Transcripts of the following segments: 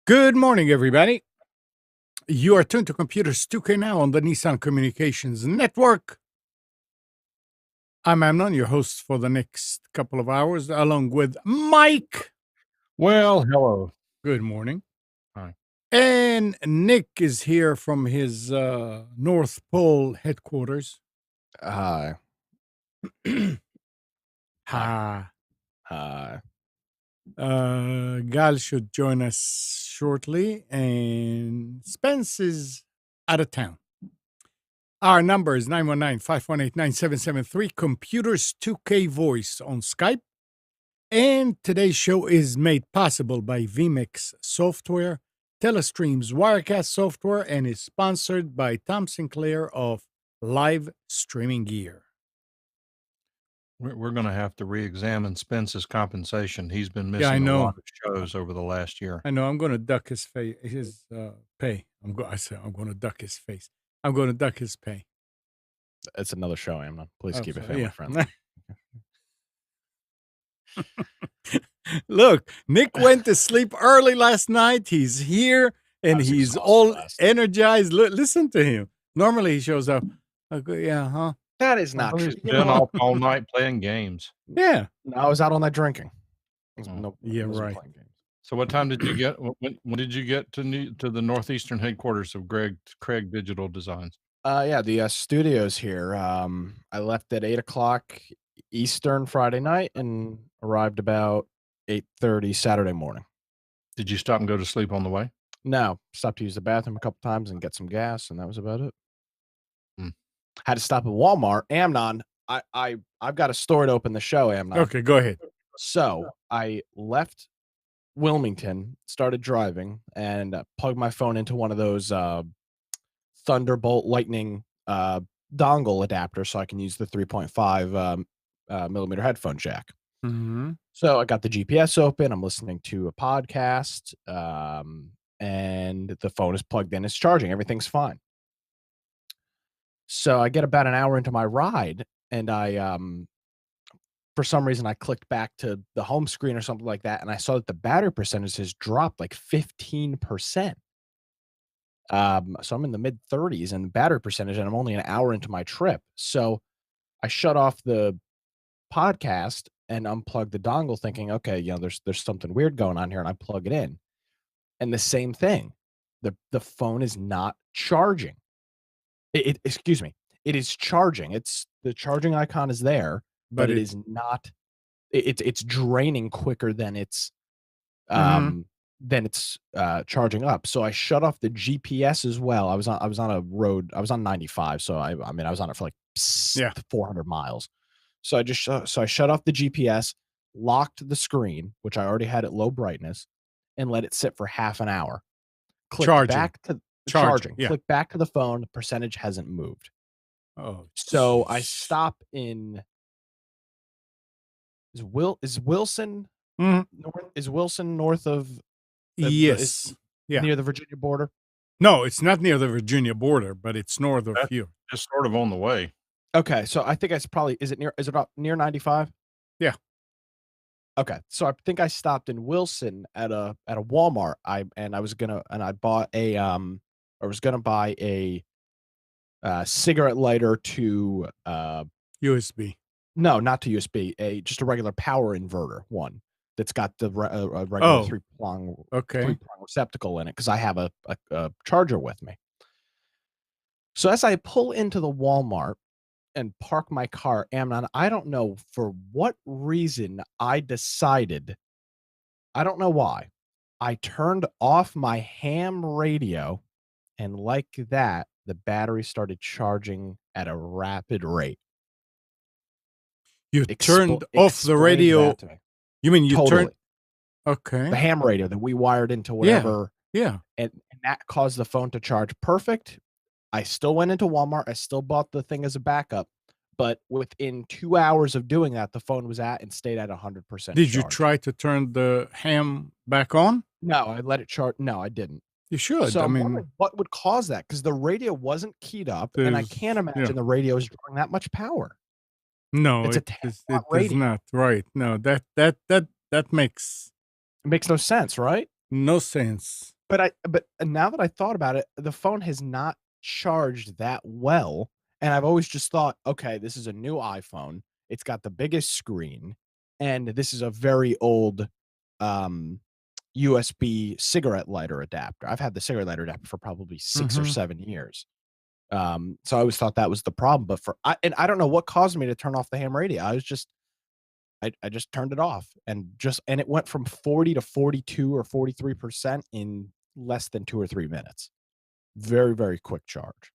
Good morning, everybody. You are tuned to Computers 2K now on the Nissan Communications Network. I'm Amnon, your host for the next couple of hours, along with Mike. Well, hello. Good morning. Hi. And Nick is here from his North Pole headquarters. Hi. Ha. Hi. Gal should join us shortly, and Spence is out of town. Our number is 919-518-9773, Computers 2K Voice on Skype. And today's show is made possible by vMix Software, Telestream's Wirecast software, and is sponsored by Tom Sinclair of Live Streaming Gear. We're going to have to re-examine Spence's compensation. He's been missing a lot of shows over the last year. I know. I'm going to duck his face, his pay. I'm going to duck his face. I'm going to duck his pay. It's another show, Amnon. Please keep it family friendly. Look, Nick went to sleep early last night. He's here and he's all energized. Listen to him. Normally he shows up. Yeah, huh? That is not true. He's been up all night playing games. Yeah. No, I was out all night drinking. Right. So what time did you get? When did you get to the northeastern headquarters of Craig Digital Designs? The studio's here. I left at 8:00 Eastern Friday night and arrived about 8:30 Saturday morning. Did you stop and go to sleep on the way? No, stopped to use the bathroom a couple times and get some gas, and that was about it. Had to stop at Walmart. Amnon, I've got a story to open the show, Amnon. Okay, go ahead. So I left Wilmington, started driving, and plugged my phone into one of those Thunderbolt Lightning dongle adapters so I can use the 3.5 millimeter headphone jack. Mm-hmm. So I got the GPS open. I'm listening to a podcast, and the phone is plugged in. It's charging. Everything's fine. So I get about an hour into my ride, and I, for some reason, I clicked back to the home screen or something like that, and I saw that the battery percentage has dropped like 15%. So I'm in the mid 30s in the battery percentage, and I'm only an hour into my trip. So I shut off the podcast and unplug the dongle, thinking, okay, there's something weird going on here, and I plug it in, and the same thing, the phone is not charging. Excuse me, it is charging. It's the charging icon is there, but it is not. It's draining quicker than it's charging up. So I shut off the GPS as well. I was on a road. I was on 95, so I was on it for like 400 miles. So I shut off the GPS, locked the screen, which I already had at low brightness, and let it sit for half an hour. Click back to charging. Click back to the phone. The percentage hasn't moved. Oh, so I stop in. Is Wilson? Is Wilson north of? Yes. Near the Virginia border. No, it's not near the Virginia border, but it's north of here. Just sort of on the way. Okay, so I think it's probably is it about near 95? Yeah. Okay, so I think I stopped in Wilson at a Walmart. I was gonna buy a cigarette lighter to USB. No, not to USB. Just a regular power inverter one that's got the regular three-prong receptacle in it because I have a charger with me. So as I pull into the Walmart, and park my car, and I don't know for what reason I decided, I don't know why, I turned off my ham radio, and like that, the battery started charging at a rapid rate. You turned off the Explained radio. that to me. You mean you turned? Totally. The Okay. ham radio that we wired into Yeah. whatever, Yeah. and that caused the phone to charge perfect. I still went into Walmart. I still bought the thing as a backup, but within 2 hours of doing that, the phone was at and stayed at 100% Did you charge. try to turn the ham back on? No, I let it charge. No, I didn't. You should. So I I'm mean, wondering what would cause that, because the radio wasn't keyed up, and I can't yeah. imagine the radio is drawing that much power. No, It's a it 10 is. watt It is radio. not right. No, that makes It makes no sense, right? no sense. But now that I thought about it, the phone has not charged that well, and I've always just thought, okay, this is a new iPhone. It's got the biggest screen, and this is a very old USB cigarette lighter adapter. I've had the cigarette lighter adapter for probably 6 or Mhm. 7 years. So I always thought that was the problem, but I don't know what caused me to turn off the ham radio. I just turned it off, and it went from 40 to 42 or 43% in less than 2 or 3 minutes. Very, very quick charge.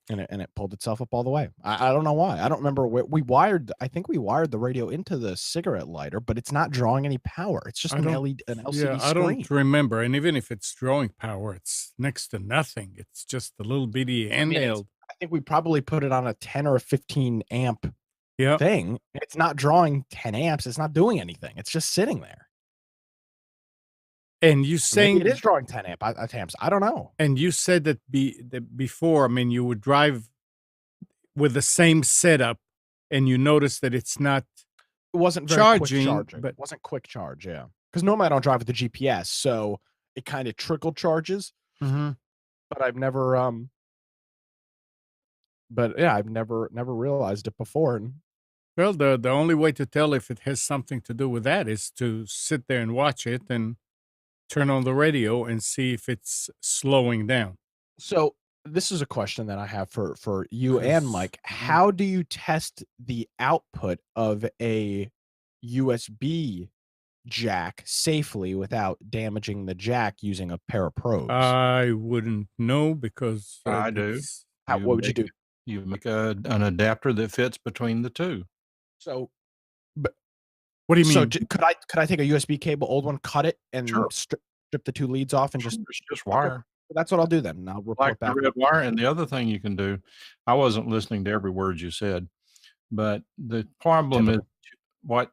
And it pulled itself up all the way. I don't know why. I don't remember where I think we wired the radio into the cigarette lighter, but it's not drawing any power. It's just I an don't. LCD Yeah, I screen. don't remember. And even if it's drawing power, it's next to nothing. It's just a little bitty I mean, handheld. I think we probably put it on a 10 or a 15 amp Yeah. thing. It's not drawing 10 amps. It's not doing anything. It's just sitting there. And you Maybe saying it is drawing 10 amps. I don't know. And you said that before. I mean, you would drive with the same setup, and you notice that it's not. It wasn't very quick charging, charging. but It wasn't quick charge, yeah. Because normally I don't drive with the GPS, so it kind of trickle charges. Mhm. But I've never but yeah, I've never realized it before. And Well, the only way to tell if it has something to do with that is to sit there and watch it and turn on the radio and see if it's slowing down. so this is a question that I have for you and 'Cause- Mike. How do you test the output of a USB jack safely without damaging the jack using a pair of probes? I wouldn't know because I do. it's- What would you do? You make an adapter that fits between the two. So What do you mean? So could I take a USB cable, old one, cut it, and Sure. strip the 2 leads off, and It's just just wire. that's what I'll do then. And I'll report Like the back. red wire. And the other thing you can do, I wasn't listening to every word you said, but the problem is what?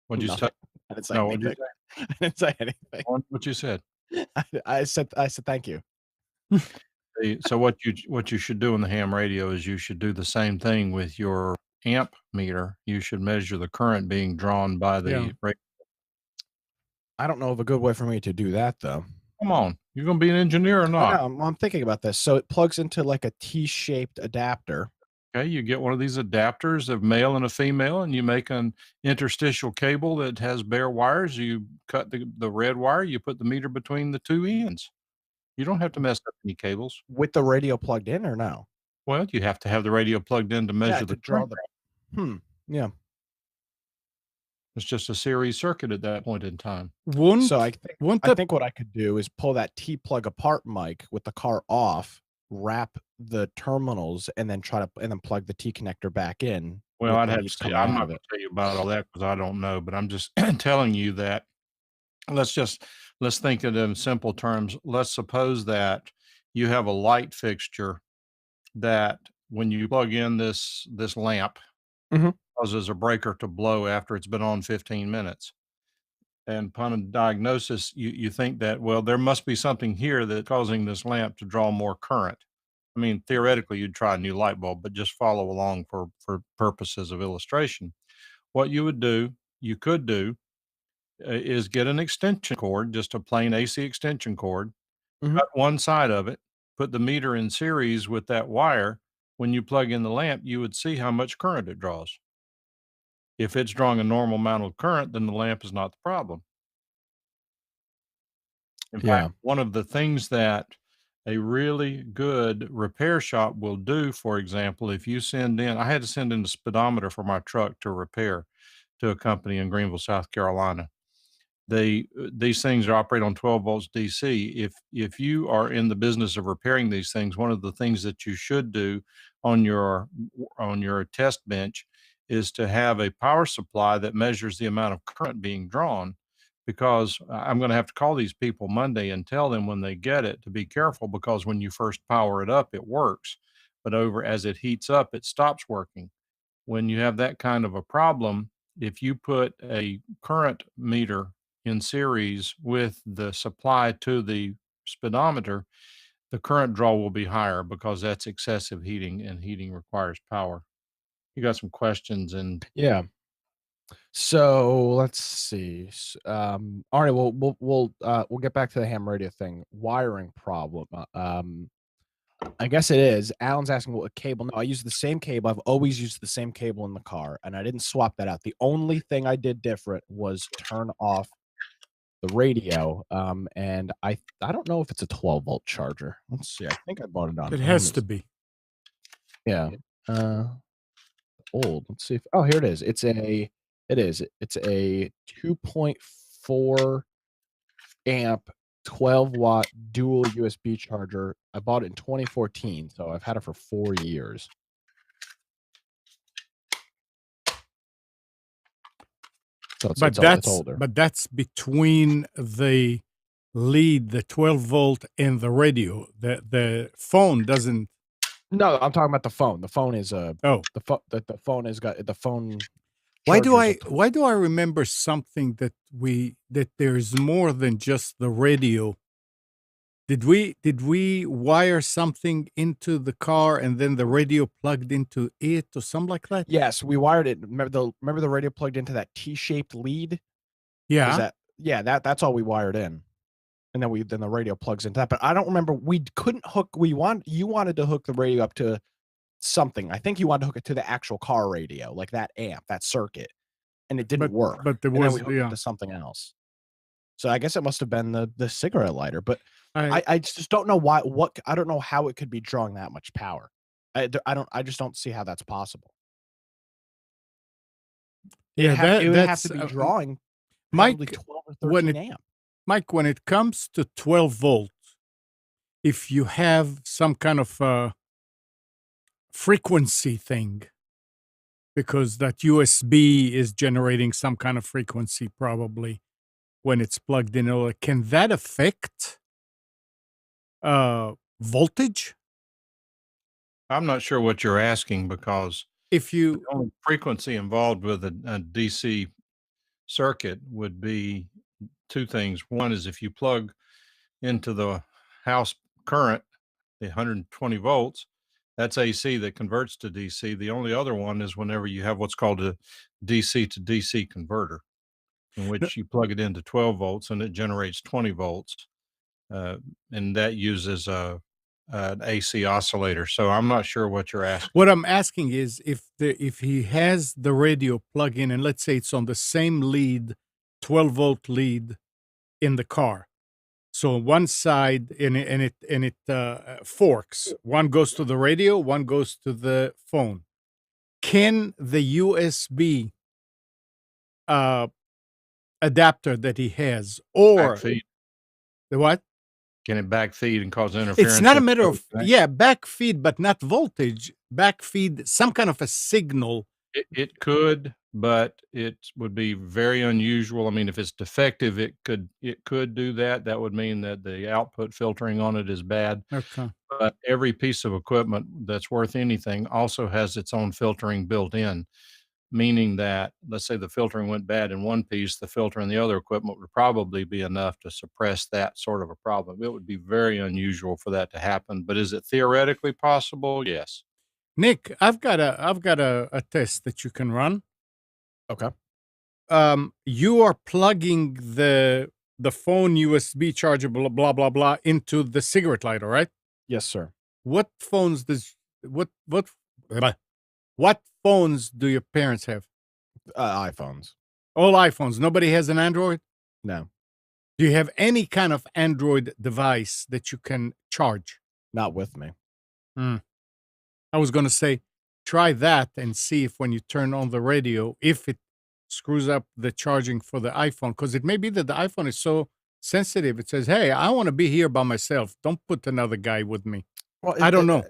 What'd you say? Nothing. I didn't say No, what'd you anything. say? I didn't say anything. What you said. I said thank you. So what you should do in the ham radio is you should do the same thing with your amp meter. You should measure the current being drawn by the Yeah. I don't know of a good way for me to do that though. Come on, you're gonna be an engineer or I not? know, I'm thinking about this. So it plugs into like a T-shaped adapter. Okay, you get one of these adapters of male and a female, and you make an interstitial cable that has bare wires. You cut the red wire, you put the meter between the two ends. You don't have to mess up any cables. With the radio plugged in or no? Well, you have to have the radio plugged in to measure the to draw current. yeah. It's just a series circuit at that point in time. Wouldn't So I think wouldn't I the think what I could do is pull that T plug apart mic with the car off, wrap the terminals, and then plug the T connector back in. Well, with I'd the have to leads say, coming I'm out not of gonna it. tell you about all that because I don't know, but I'm just telling you that let's think it in simple terms. Let's suppose that you have a light fixture that when you plug in this lamp Mhm. causes a breaker to blow after it's been on 15 minutes. And upon a diagnosis, you think that, well, there must be something here that's causing this lamp to draw more current. I mean, theoretically, you'd try a new light bulb, but just follow along for purposes of illustration. What you could do, is get an extension cord, just a plain AC extension cord, Mhm. cut one side of it, put the meter in series with that wire. When you plug in the lamp, you would see how much current it draws. If it's drawing a normal amount of current, then the lamp is not the problem. In Yeah. fact, one of the things that A really good repair shop will do, for example, if you send in, I had to send in a speedometer for my truck to repair to a company in Greenville, South Carolina. These things operate on 12 volts DC. If you are in the business of repairing these things, one of the things that you should do on your test bench is to have a power supply that measures the amount of current being drawn, because I'm going to have to call these people Monday and tell them when they get it to be careful, because when you first power it up it works, but over as it heats up it stops working. When you have that kind of a problem, if you put a current meter in series with the supply to the speedometer, the current draw will be higher because that's excessive heating, and heating requires power. You got some questions and Yeah. So let's see. All right. Well, we'll get back to the ham radio thing. Wiring problem. I guess it is. Alan's asking what cable. No, I use the same cable. I've always used the same cable in the car, and I didn't swap that out. The only thing I did different was turn off the radio. And I don't know if it's a 12-volt charger. Let's see. I think I bought it on It has to Amazon. be. Yeah. Old. Let's see if. Oh, here it is. It's a. It is. It's a 2.4 amp 12-watt dual USB charger. I bought it in 2014, so I've had it for 4 years. So it's older. But that's between the lead, the 12 volt, and the radio. The phone doesn't. No, I'm talking about the phone. The phone is Oh, the phone has got the phone. why do charger's a why do I remember something that there's more than just the radio? Did we wire something into the car and then the radio plugged into it or something like that? Yes, we wired it. Remember the radio plugged into that T-shaped lead? Yeah. That's all we wired in. And then the radio plugs into that. But I don't remember, we couldn't hook you wanted to hook the radio up to something. I think you wanted to hook it to the actual car radio, like that amp, that circuit. And it didn't work. But there and then was we hooked it to something else. So I guess it must have been the cigarette lighter. But I just don't know I don't know how it could be drawing that much power. I just don't see how that's possible. Yeah, it would have to be drawing Mike, probably 12 or 13 amp. Mike, when it comes to 12 volts, if you have some kind of frequency thing, because that USB is generating some kind of frequency probably when it's plugged in, can that affect voltage? I'm not sure what you're asking, because If the you only frequency involved with a DC circuit would be two things. One is if you plug into the house current, the 120 volts, that's AC that converts to DC. The only other one is whenever you have what's called a DC to DC converter, in which you plug it into 12 volts and it generates 20 volts. And that uses an AC oscillator. So I'm not sure what you're asking. What I'm asking is if he has the radio plug in, and let's say it's on the same lead, 12 volt lead in the car. So one side and it forks. One goes to the radio, one goes to the phone. Can the USB adapter that he has, or Backfeed. the what? Can it backfeed and cause interference? It's not a matter of backfeed, but not voltage. Backfeed some kind of a signal. It could, but it would be very unusual. I mean, if it's defective, it could do that. That would mean that the output filtering on it is bad. Okay. But every piece of equipment that's worth anything also has its own filtering built in, meaning that, let's say the filtering went bad in one piece, the filter in the other equipment would probably be enough to suppress that sort of a problem. It would be very unusual for that to happen, but is it theoretically possible? Yes. Nick, I've got a test that you can run. Okay. You are plugging the phone USB charger, blah blah blah, into the cigarette lighter, right? Yes, sir. What phones do your parents have? iPhones. All iPhones. Nobody has an Android? No. Do you have any kind of Android device that you can charge? Not with me. I was going to say, try that and see if when you turn on the radio, if it screws up the charging for the iPhone, because it may be that the iPhone is so sensitive. It says, hey, I want to be here by myself. Don't put another guy with me. Well, I don't know.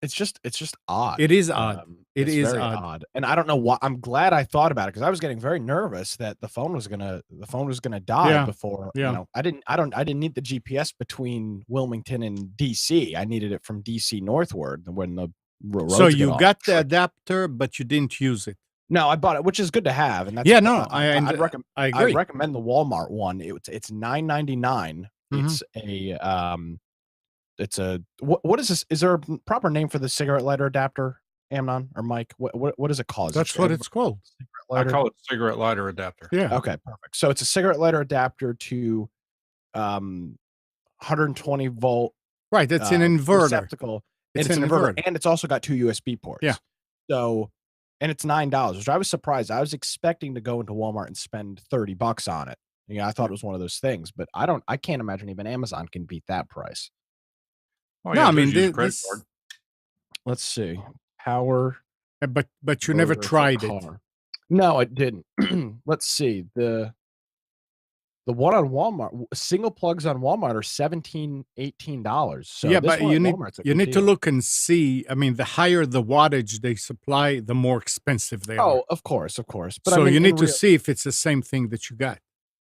It's just odd. It is odd. It It's is very odd. odd, and I don't know why. I'm glad I thought about it because I was getting very nervous that the phone was gonna die Yeah, before. yeah. You know, I didn't need the GPS between Wilmington and DC. I needed it from DC northward when the roads So get you all got the tricky. adapter, but you didn't use it. No, I bought it, which is good to have, and that's Yeah, no, I'd I I'd agree. recommend the Walmart one. It's $9.99. Mhm. It's a what is this? Is there a proper name for the cigarette lighter adapter, Amnon or Mike? What is it called? Is it That's what it's called. cigarette I lighter? call it cigarette lighter adapter. Yeah. Okay, perfect. So it's a cigarette lighter adapter to 120 volt Right. It's an inverter. receptacle. And It's it's an an inverter, inverter. and it's also got 2 USB ports. Yeah. So, and it's $9, which I was surprised. I was expecting to go into Walmart and spend $30 on it. I thought it was one of those things, but I can't imagine even Amazon can beat that price. Oh, No, yeah, I mean, use a credit this, card. Let's see. Power but you never inverter for tried it. car. No, I didn't. Let's see. The one on Walmart, single plugs on Walmart are $17, $18. So Yeah, this but one you at need Walmart's a you good need to deal. look and see. I mean, the higher the wattage they supply, the more expensive they are. Oh, of course. But So I mean, you need to see if it's the same thing that you got.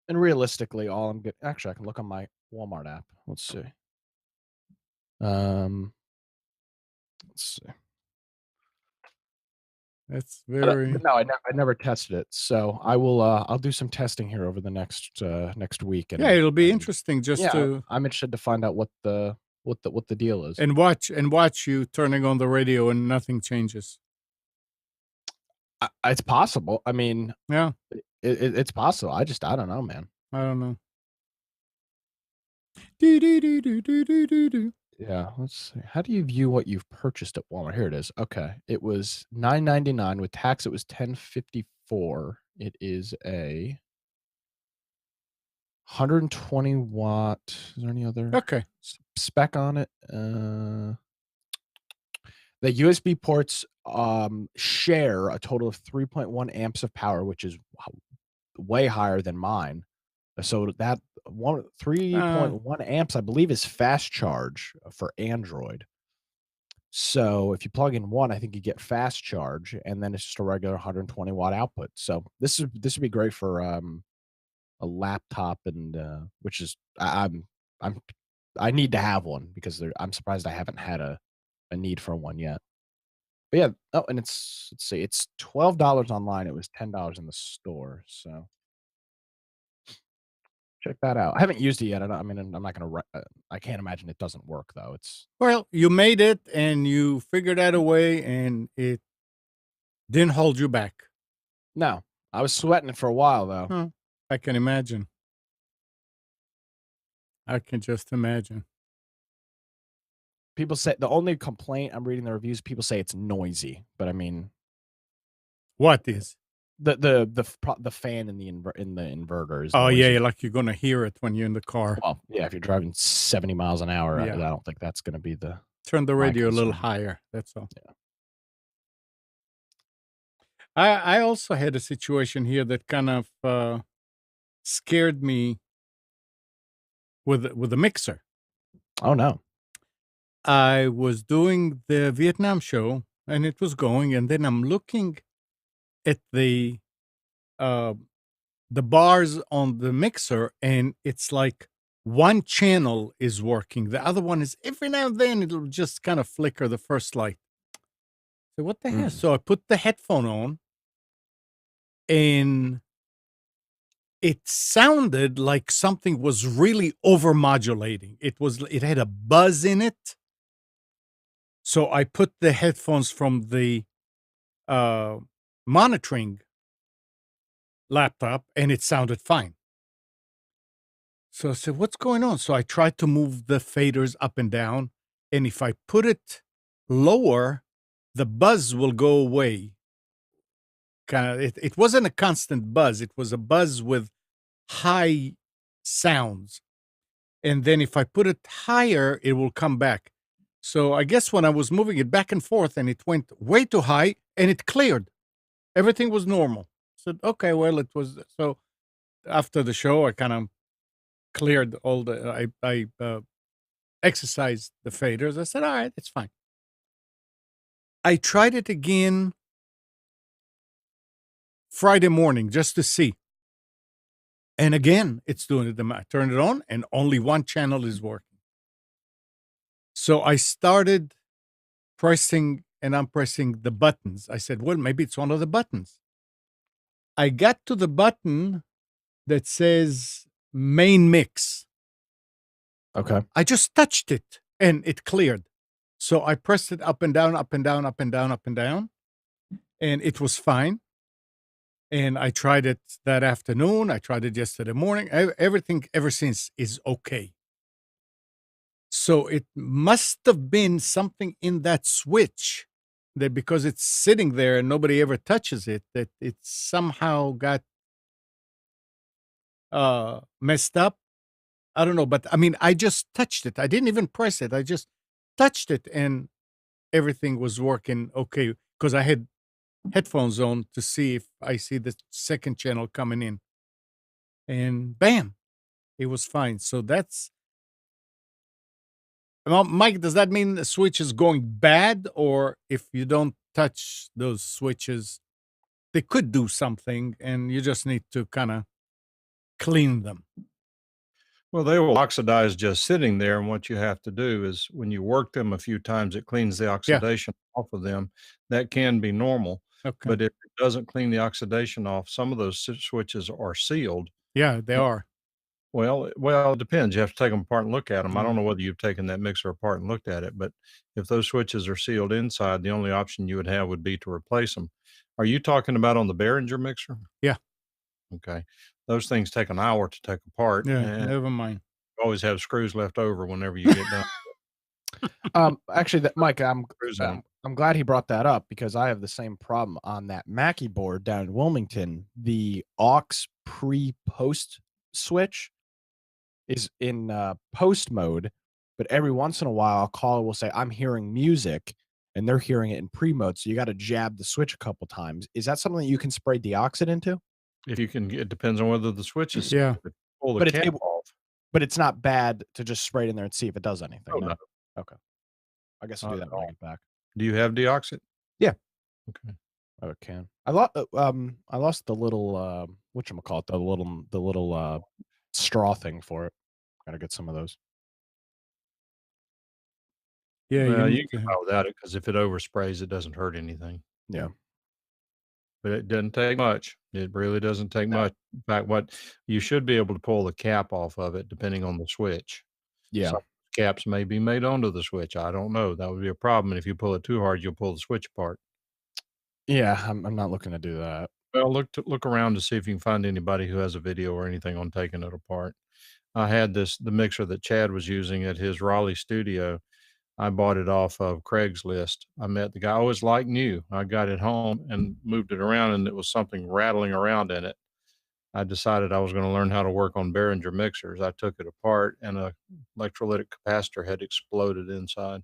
and realistically, all I'm good. Actually, I can look on my Walmart app. Let's see. Let's see. That's But very. no, I never tested it. So I will. I'll do some testing here over the next week. And Yeah, it'll be and, interesting just yeah, to I'm interested to find out what the deal is. and watch you turning on the radio and nothing changes. It's possible. I mean, Yeah, it's possible. I don't know, man. I don't know. Do, do, do, do, do, do, do, do. Yeah, let's see. How do you view what you've purchased at Walmart? Here it is. Okay, it was $9.99 with tax. It was $10.54. It is a 120 watt. Is there any other Okay. spec on it? The USB ports share a total of 3.1 amps of power, which is way higher than mine. So that 3.1 amps, I believe, is fast charge for Android. So if you plug in one, I think you get fast charge, and then it's just a regular 120 watt output. So this would be great for a laptop, and which is I need to have one because I'm surprised I haven't had a need for one yet. But yeah, oh, and let's see, it's $12 online. It was $10 in the store. So check that out. I haven't used it yet. I mean, I'm not gonna. I can't imagine it doesn't work though. Well, you made it and you figured out a way, and it didn't hold you back. No, I was sweating it for a while though. Huh. I can imagine. I can just imagine. People say the only complaint I'm reading the reviews, people say it's noisy, but I mean, What is? the fan in the inverter is. Oh noisy. yeah, like you're gonna hear it when you're in the car. Well, yeah, if you're driving 70 miles an hour, Yeah. I don't think that's going to be the. Turn the radio a little concern. higher. That's all. Yeah. I also had a situation here that kind of scared me with a mixer. Oh no. I was doing the Vietnam show and it was going, and then I'm looking at the bars on the mixer, and it's like one channel is working, the other one is every now and then it'll just kind of flicker the first light. So what the hell? So I put the headphone on, and it sounded like something was really overmodulating. It had a buzz in it. So I put the headphones from the monitoring laptop, and it sounded fine. So I said, what's going on? So I tried to move the faders up and down, and if I put it lower, the buzz will go away. Kind of, it wasn't a constant buzz. It was a buzz with high sounds. And then if I put it higher, it will come back. So I guess when I was moving it back and forth and it went way too high and it cleared, everything was normal. Said, okay, well, it was. So after the show, I kind of cleared all I exercised the faders. I said, all right, it's fine. I tried it again Friday morning just to see. And again, it's doing it. I turned it on and only one channel is working. So I started pressing and I'm pressing the buttons. I said, well, maybe it's one of the buttons. I got to the button that says main mix. Okay. I just touched it and it cleared. So I pressed it up and down, up and down, up and down, up and down. And it was fine. And I tried it that afternoon. I tried it yesterday morning. Everything ever since is okay. So it must have been something in that switch that because it's sitting there and nobody ever touches it, that it somehow got messed up. I don't know, but I mean, I just touched it. I didn't even press it. I just touched it and everything was working okay because I had headphones on to see if I see the second channel coming in. And bam, it was fine. So that's well, Mike, does that mean the switch is going bad? Or if you don't touch those switches, they could do something and you just need to kind of clean them? Well, they will oxidize just sitting there, and what you have to do is when you work them a few times, it cleans the oxidation off of them. That can be normal, Okay. but if it doesn't clean the oxidation off, some of those switches are sealed. Yeah, they are. Well, it depends. You have to take them apart and look at them. I don't Mm. know whether you've taken that mixer apart and looked at it, but if those switches are sealed inside, the only option you would have would be to replace them. Are you talking about on the Behringer mixer? Yeah. Okay. Those things take an hour to take apart, Yeah, and never mind. you always have screws left over whenever you get done Actually, Mike, screws in 'em. I'm glad he brought that up because I have the same problem on that Mackie board down in Wilmington. The aux pre-post switch is in post mode, but every once in a while, a caller will say, "I'm hearing music," and they're hearing it in pre mode. So you got to jab the switch a couple times. Is that something that you can spray deoxit into? If you can it depends on whether the switch is Yeah. sealed. Pull the But cap off. but it's not bad to just spray it in there and see if it does anything. Oh, No. no. Okay. I guess I'll Not do at that when I all. get back. Do you have deoxit? Yeah. Okay. Oh, it can. I lost the little whatchamacallit, the little straw thing for it. Gotta get some of those. Yeah, you Well, need you to can buy without it because if it oversprays, it doesn't hurt anything. Yeah. But it doesn't take much. It really doesn't take much. In fact, what you should be able to pull the cap off of it depending on the switch. Yeah. Some caps may be made onto the switch. I don't know. That would be a problem, and if you pull it too hard, you'll pull the switch apart. Yeah, I'm not looking to do that. Well, look around to see if you can find anybody who has a video or anything on taking it apart. I had the mixer that Chad was using at his Raleigh studio. I bought it off of Craigslist. I met the guy. I was like new. I got it home and moved it around, and it was something rattling around in it. I decided I was going to learn how to work on Behringer mixers. I took it apart, and a electrolytic capacitor had exploded inside.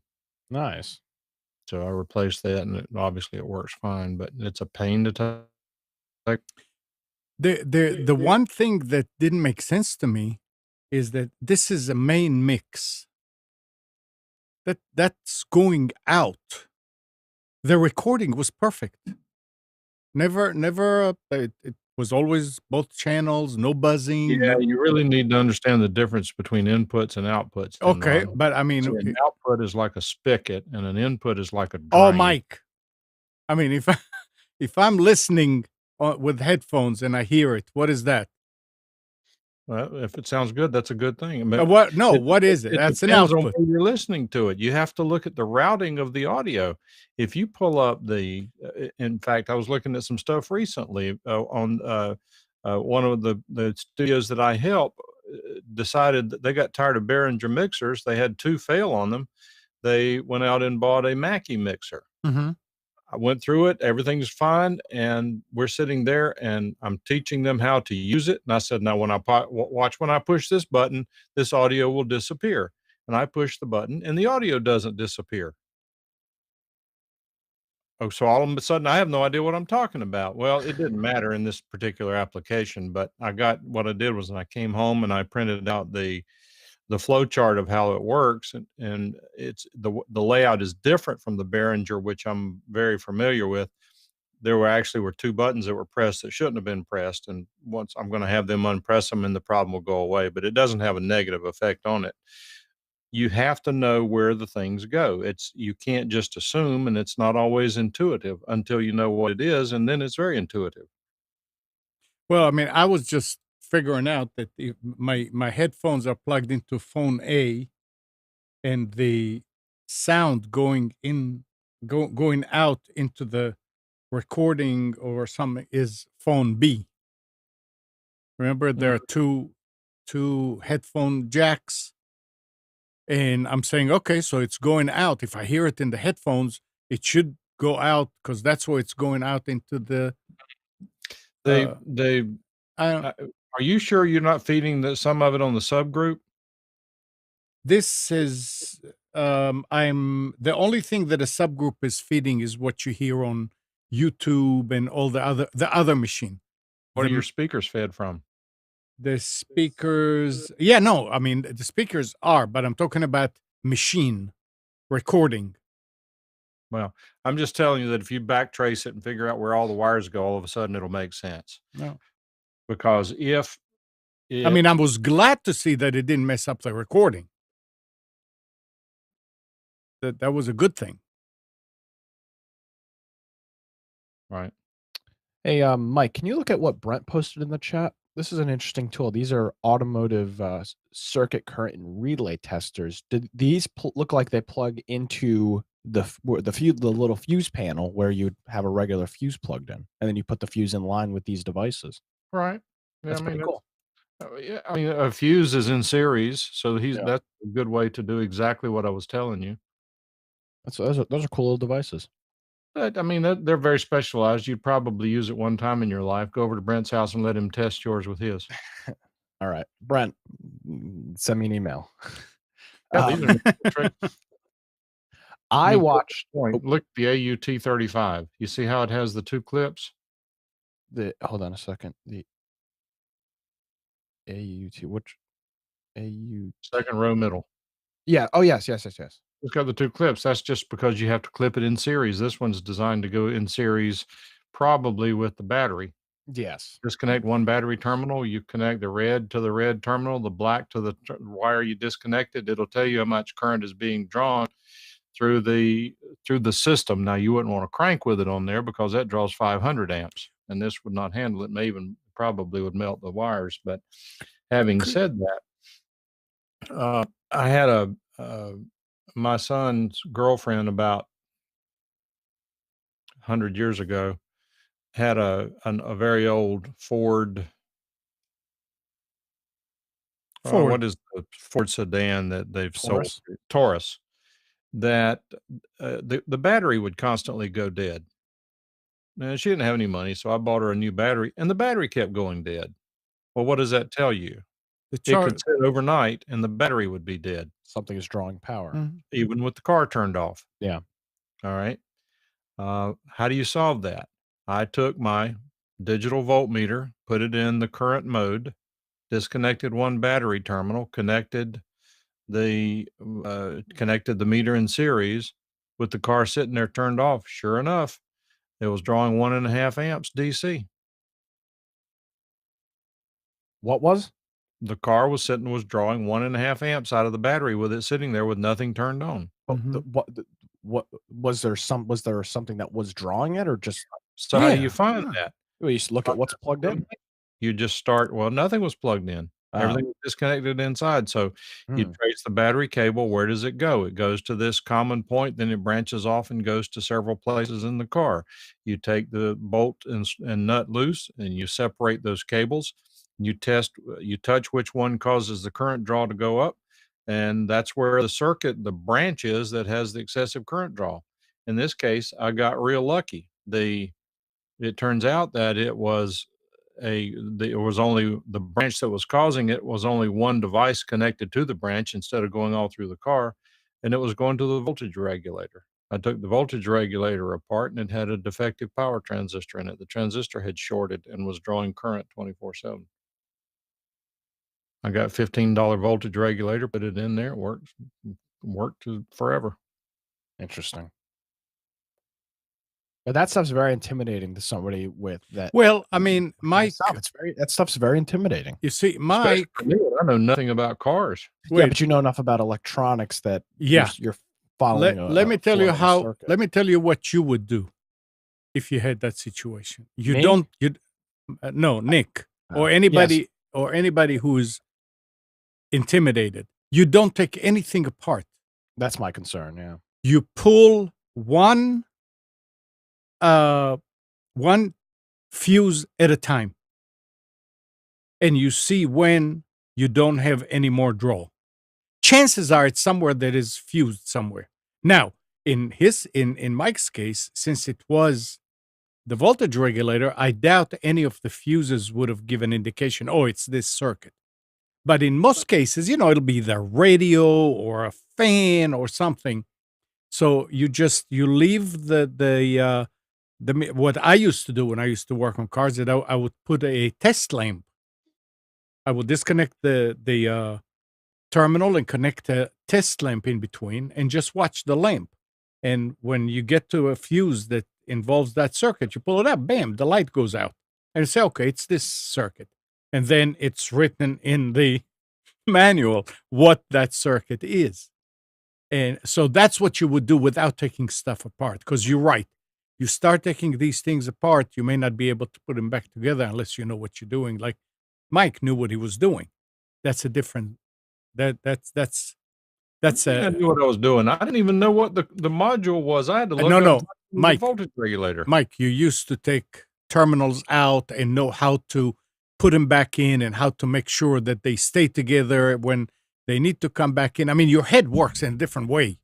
Nice. So I replaced that, and obviously it works fine. But it's a pain to take. The one thing that didn't make sense to me is that this is a main mix. That's going out. The recording was perfect. Never it was always both channels, no buzzing. Yeah, you really need to understand the difference between inputs and outputs. Okay, but I mean, See, an output is like a spigot, and an input is like a drain. oh, Mike. I mean, if I'm listening with headphones and I hear it, what is that? Well, if it sounds good, that's a good thing. What? No, what is it? That's an depends on output. when you're listening to it. You have to look at the routing of the audio. If you pull up in fact, I was looking at some stuff recently on one of the studios that I help decided that they got tired of Behringer mixers. They had two fail on them. They went out and bought a Mackie mixer. Mm-hmm. I went through it, everything's fine, and we're sitting there, and I'm teaching them how to use it, and I said, "Now when I watch when I push this button, this audio will disappear." And I push the button, and the audio doesn't disappear. Oh, so all of a sudden, I have no idea what I'm talking about. Well, it didn't matter in this particular application, but what I did was I came home and I printed out the flow chart of how it works, and it's the layout is different from the Behringer, which I'm very familiar with. There were two buttons that were pressed that shouldn't have been pressed, and once I'm going to have them unpress them, and the problem will go away. But it doesn't have a negative effect on it. You have to know where the things go. You can't just assume, and it's not always intuitive until you know what it is, and then it's very intuitive. Well, I mean, I was just figuring out that my headphones are plugged into phone A, and the sound going out into the recording or something is phone B. Remember, there are two headphone jacks, and I'm saying, okay, so it's going out. If I hear it in the headphones, it should go out because that's where it's going out into the. They Uh, they I don't, uh, are you sure you're not feeding some of it on the subgroup? this is I'm the only thing that a subgroup is feeding is what you hear on YouTube and all the other machine. What are The your speakers fed from? the speakers, yeah, no, I mean the speakers are, but I'm talking about machine recording. Well, I'm just telling you that if you backtrace it and figure out where all the wires go, all of a sudden it'll make sense. No. Because if I mean, it I was glad to see that it didn't mess up the recording. That was a good thing. right. Hey, Mike, can you look at what Brent posted in the chat? This is an interesting tool. These are automotive circuit current and relay testers. Did these look like they plug into the little fuse panel where you'd have a regular fuse plugged in, and then you put the fuse in line with these devices? Right. Yeah, I That's mean pretty cool. yeah, I mean a fuse is in series, so Yeah, that's a good way to do exactly what I was telling you. those are cool little devices. But I mean they're very specialized. You'd probably use it one time in your life. Go over to Brent's house and let him test yours with his. All right, Brent, send me an email. Yeah, these Um, are I I mean, watched point. Look at the AUT35. You see how it has the two clips? hold on a second. The AUT, which AUT? Second row middle. Yeah. Oh, yes. It's got the two clips. That's just because you have to clip it in series. This one's designed to go in series probably with the battery. Yes. Disconnect one battery terminal, you connect the red to the red terminal, the black to the wire you disconnected. It'll tell you how much current is being drawn through the system. Now you wouldn't want to crank with it on there because that draws 500 amps, and this would not handle it. May even probably would melt the wires. But having said that, I had my son's girlfriend about 100 years ago had a very old Ford. What Ford. is the Ford sedan that they've sold? Taurus? Taurus. That the battery would constantly go dead. Now she didn't have any money, so I bought her a new battery, and the battery kept going dead. Well, what does that tell you? The It chart. could sit overnight, and the battery would be dead, Something is drawing power. Mhm. even with the car turned off. Yeah. All right. How do you solve that? I took my digital voltmeter, put it in the current mode, disconnected one battery terminal, connected the meter in series with the car sitting there turned off. Sure enough, it was drawing 1.5 amps DC. What was? The car was drawing 1.5 amps out of the battery with it sitting there with nothing turned on. Oh, Mhm. what was there something that was drawing it, or just So how do you Yeah, find yeah. that? well, you just look at what's plugged in? You just start well, nothing was plugged in. Oh. Everything was disconnected inside. So you Hmm. trace the battery cable. Where does it go? It goes to this common point, then it branches off and goes to several places in the car. You take the bolt and nut loose and you separate those cables. You touch which one causes the current draw to go up. And that's where the branch is that has the excessive current draw. In this case, I got real lucky. It turns out that it was only the branch that was causing it was only one device connected to the branch instead of going all through the car, and it was going to the voltage regulator. I took the voltage regulator apart and it had a defective power transistor in it. The transistor had shorted and was drawing current 24/7. I got $15 voltage regulator, put it in there, worked forever. Interesting. But that stuff's very intimidating to somebody with that. Well, I mean, Mike, that stuff's very intimidating. you see, Especially Mike, for me, I know nothing about cars. Yeah, but you know enough about electronics that Yeah. you're following. let me tell you flowing how. circuit. Let me tell you what you would do if you had that situation. You Me? don't. You no, Nick or anybody who's intimidated. You don't take anything apart. That's my concern. Yeah. You pull one fuse at a time, and you see when you don't have any more draw. Chances are it's somewhere that is fused somewhere. Now, in Mike's case, since it was the voltage regulator, I doubt any of the fuses would have given indication, oh, it's this circuit. But in most cases, it'll be the radio or a fan or something. So you leave the what I used to do when I used to work on cars, that I would put a test lamp. I would disconnect the terminal and connect a test lamp in between and just watch the lamp. And when you get to a fuse that involves that circuit, you pull it up, bam, the light goes out. And you say, okay, it's this circuit. And then it's written in the manual what that circuit is. And so that's what you would do without taking stuff apart. Because you're right. You start taking these things apart, you may not be able to put them back together unless you know what you're doing. Like Mike knew what he was doing. That's a different. That's I knew what I was doing. I didn't even know what the module was. I had to look up Mike, the voltage regulator. Mike, you used to take terminals out and know how to put them back in and how to make sure that they stay together when they need to come back in. I mean, your head works in a different way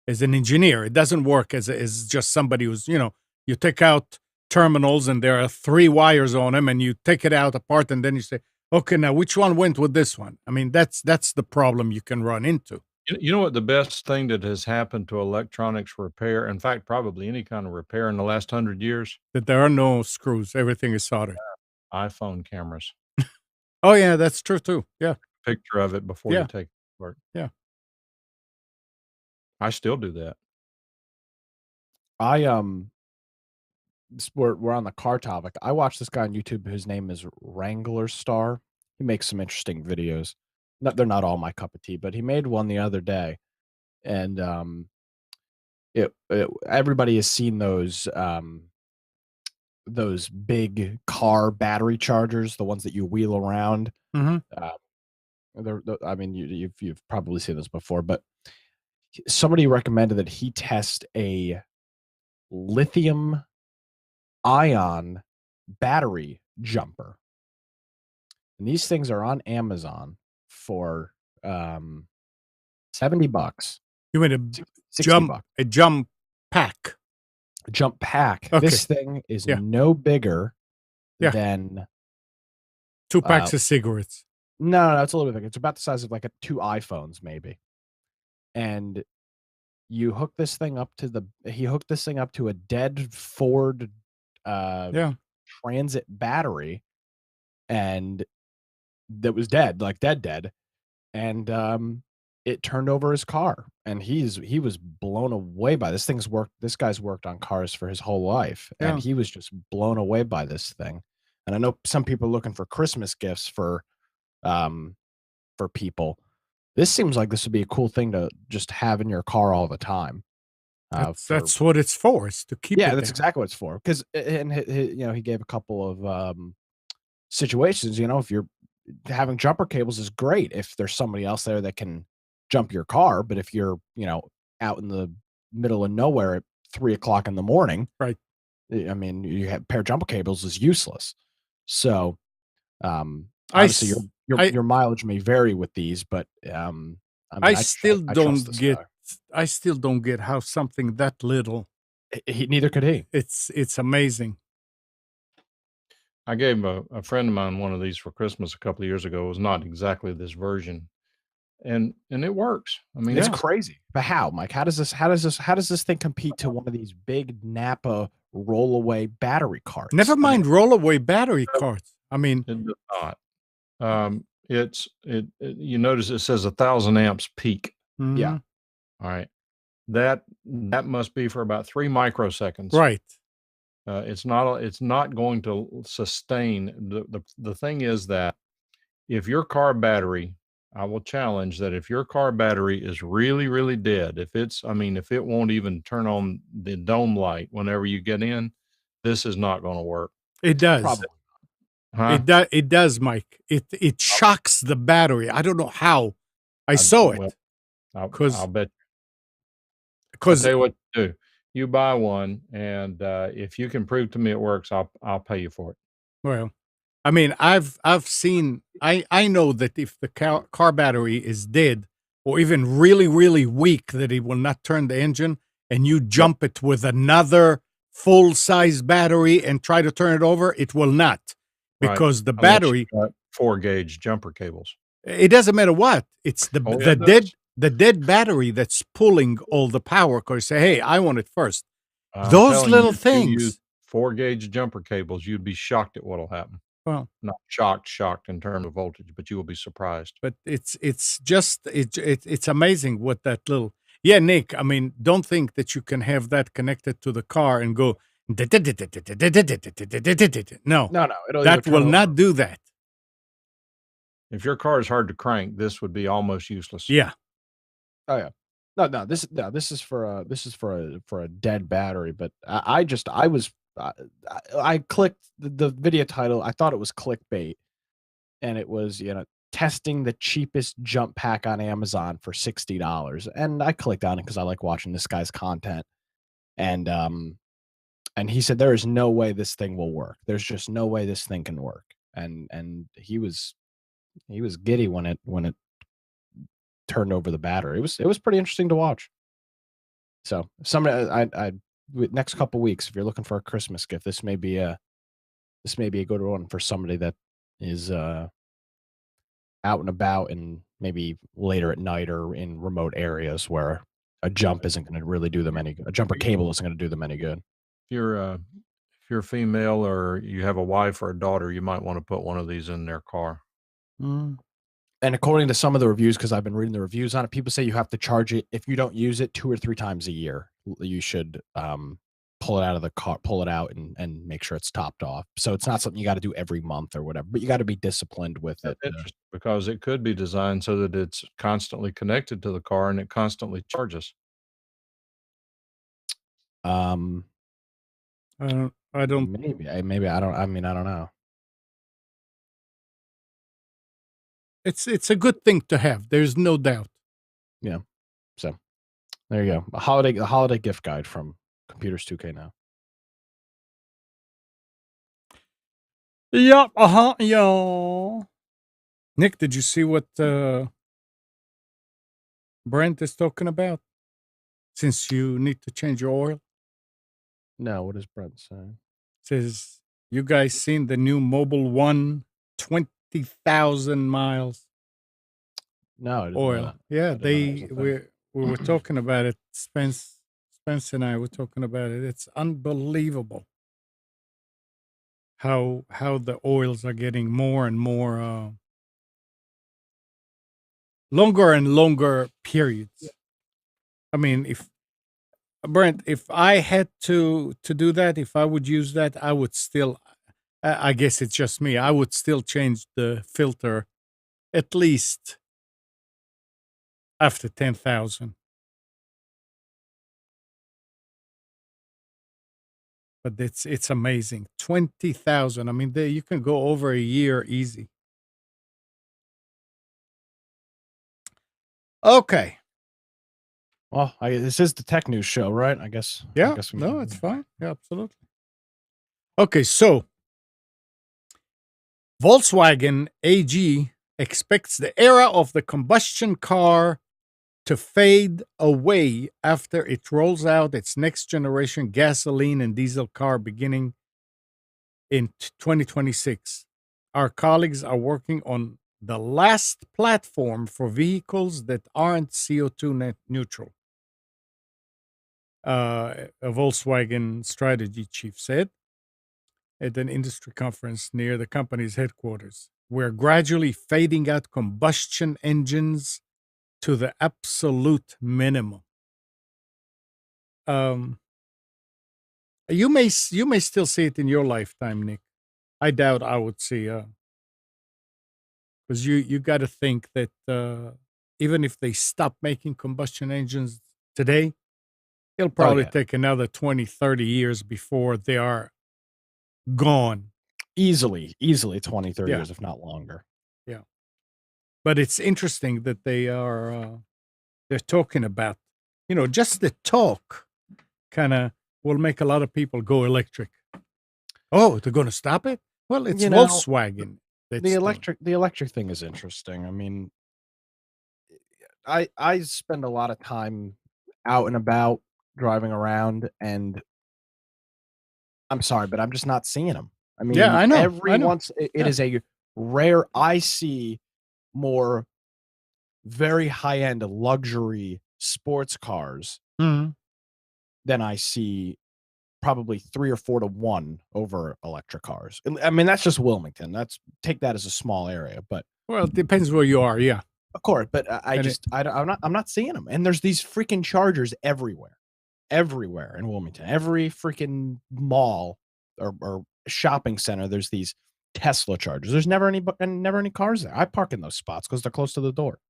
as an engineer. It doesn't work as just somebody who's, you take out terminals and there are 3 wires on them and you take it out apart and then you say, okay, now which one went with this one? I mean, that's the problem you can run into. You know what the best thing that has happened to electronics repair, in fact, probably any kind of repair in the last 100 years? That there are no screws. Everything is soldered. iPhone cameras. Oh, yeah, that's true too. Yeah. Picture of it before you take it apart. Yeah. I still do that. We're on the car topic. I watched this guy on YouTube whose name is Wrangler Star. He makes some interesting videos. They're not all my cup of tea, but he made one the other day, and everybody has seen those big car battery chargers, the ones that you wheel around. Mm-hmm. I mean, you've probably seen this before, but somebody recommended that he test a lithium ion battery jumper, and these things are on Amazon for $70. You mean a jump pack? Jump pack. Okay. This thing is no bigger than 2 packs of cigarettes. No, it's a little bit bigger. It's about the size of like 2 iPhones, maybe. And you hook this thing up to he hooked this thing up to a dead Ford Transit battery, and that was dead, like dead. And it turned over his car, and he was blown away by this thing's work. This guy's worked on cars for his whole life, and he was just blown away by this thing. And I know some people are looking for Christmas gifts for people. This seems like this would be a cool thing to just have in your car all the time. That's what it's for. It's to keep. Yeah, that's exactly what it's for. Because he gave a couple of situations. If you're having jumper cables is great if there's somebody else there that can jump your car. But if you're out in the middle of nowhere at 3:00 in the morning, right? I mean, you have pair of jumper cables is useless. So, obviously your mileage may vary with these, but I still don't get how something that little Neither could he. It's amazing. I gave a friend of mine one of these for Christmas a couple of years ago. It was not exactly this version, and it works. I mean, It's Yeah. crazy. But how, Mike? How does this thing compete to one of these big Napa rollaway battery carts? Never mind rollaway battery carts. I mean, it does not. You notice it says 1,000 amps peak. Yeah. mhm, All right, that must be for about 3 microseconds. right. It's not going to sustain. The thing is that if your car battery, I will challenge that if your car battery is really, really dead, if it won't even turn on the dome light whenever you get in, this is not going to work. It does. Probably. Huh? It does, Mike. It shocks the battery. I don't know how. I saw Well, it I'll 'cause bet. I'll because tell you what to do. You buy one, and if you can prove to me it works, I'll pay you for it. well, I mean, I've seen. I know that if the car battery is dead or even really really weak, that it will not turn the engine, and you jump it with another full size battery and try to turn it over, it will not, Right. because the Unless battery. you've got 4-gauge jumper cables. It doesn't matter what. It's Oh, yeah, it does. the dead battery that's pulling all the power. Because say, hey, I want it first. I'm Those telling little you, if you use things. 4-gauge jumper cables, you'd be shocked at what'll happen. Well, Not shocked in terms of voltage, but you will be surprised. but it's just it's amazing what that little. Yeah, Nick. I mean, don't think that you can have that connected to the car and go. No, No, it'll that either will turn not over. do that. If your car is hard to crank, this would be almost useless. Yeah. Oh yeah. No. This is for a dead battery. But I clicked the video title. I thought it was clickbait, and it was testing the cheapest jump pack on Amazon for $60, and I clicked on it because I like watching this guy's content, and he said there is no way this thing will work. There's just no way this thing can work, and he was giddy when it turned over the battery. It was pretty interesting to watch. So somebody, next couple weeks, if you're looking for a Christmas gift, this may be a good one for somebody that is out and about, and maybe later at night or in remote areas where a jump isn't going to really do them any good. A jumper cable isn't going to do them any good. If you're female or you have a wife or a daughter, you might want to put one of these in their car. Mm. And according to some of the reviews, because I've been reading the reviews on it, people say you have to charge it if you don't use it 2 or 3 times a year. You should pull it out of the car, pull it out, and make sure it's topped off. So it's not something you got to do every month or whatever, but you got to be disciplined with it. Interesting, because it could be designed so that it's constantly connected to the car and it constantly charges. Um, I don't. maybe I don't. I mean, I don't know. It's a good thing to have. There's no doubt. Yeah. So there you go. A holiday gift guide from Computers 2K now. Yup. Yeah. Nick, did you see what Brent is talking about? Since you need to change your oil, No, what is Brent saying? says you guys seen the new Mobile One 20,000 miles No, I didn't know oil? that. Yeah, I didn't know that was a thing. we were talking about it. Spence and I were talking about it. It's unbelievable how the oils are getting more and more longer and longer periods. I mean, if Brent, if I had to do that, if I would use that, I would still. I guess it's just me. I would still change the filter at least after 10,000. But it's amazing. 20,000. I mean, you can go over a year easy. Okay. Well, this is the tech news show, right? I guess. Yeah. I guess we No, can- it's fine. Yeah, absolutely. Okay, so Volkswagen AG expects the era of the combustion car to fade away after it rolls out its next generation gasoline and diesel car beginning in 2026. Our colleagues are working on the last platform for vehicles that aren't CO2 net neutral. A Volkswagen strategy chief said at an industry conference near the company's headquarters. We're gradually fading out combustion engines to the absolute minimum. You may still see it in your lifetime, Nick. I doubt I would see because you got to think that even if they stop making combustion engines today, it'll probably take another 20, 30 years before they are gone. Easily 20, 30 years, if not longer. Yeah. But it's interesting that they are they're talking about, just the talk kind of will make a lot of people go electric. Oh, they're going to stop it? Well, it's Volkswagen. The electric thing is interesting. I mean, I spend a lot of time out and about driving around, and I'm sorry, but I'm just not seeing them. I mean, yeah, I know. Every once it is a rare. I see more very high end luxury sports cars Mhm. than I see probably 3 or 4 to 1 over electric cars. I mean, that's just Wilmington. Take that as a small area, but Well, it depends where you are. Yeah. of course. But I'm not seeing them. And there's these freaking chargers everywhere in Wilmington. Every freaking mall or shopping center, there's these Tesla chargers. There's never any cars there. I park in those spots because they're close to the door.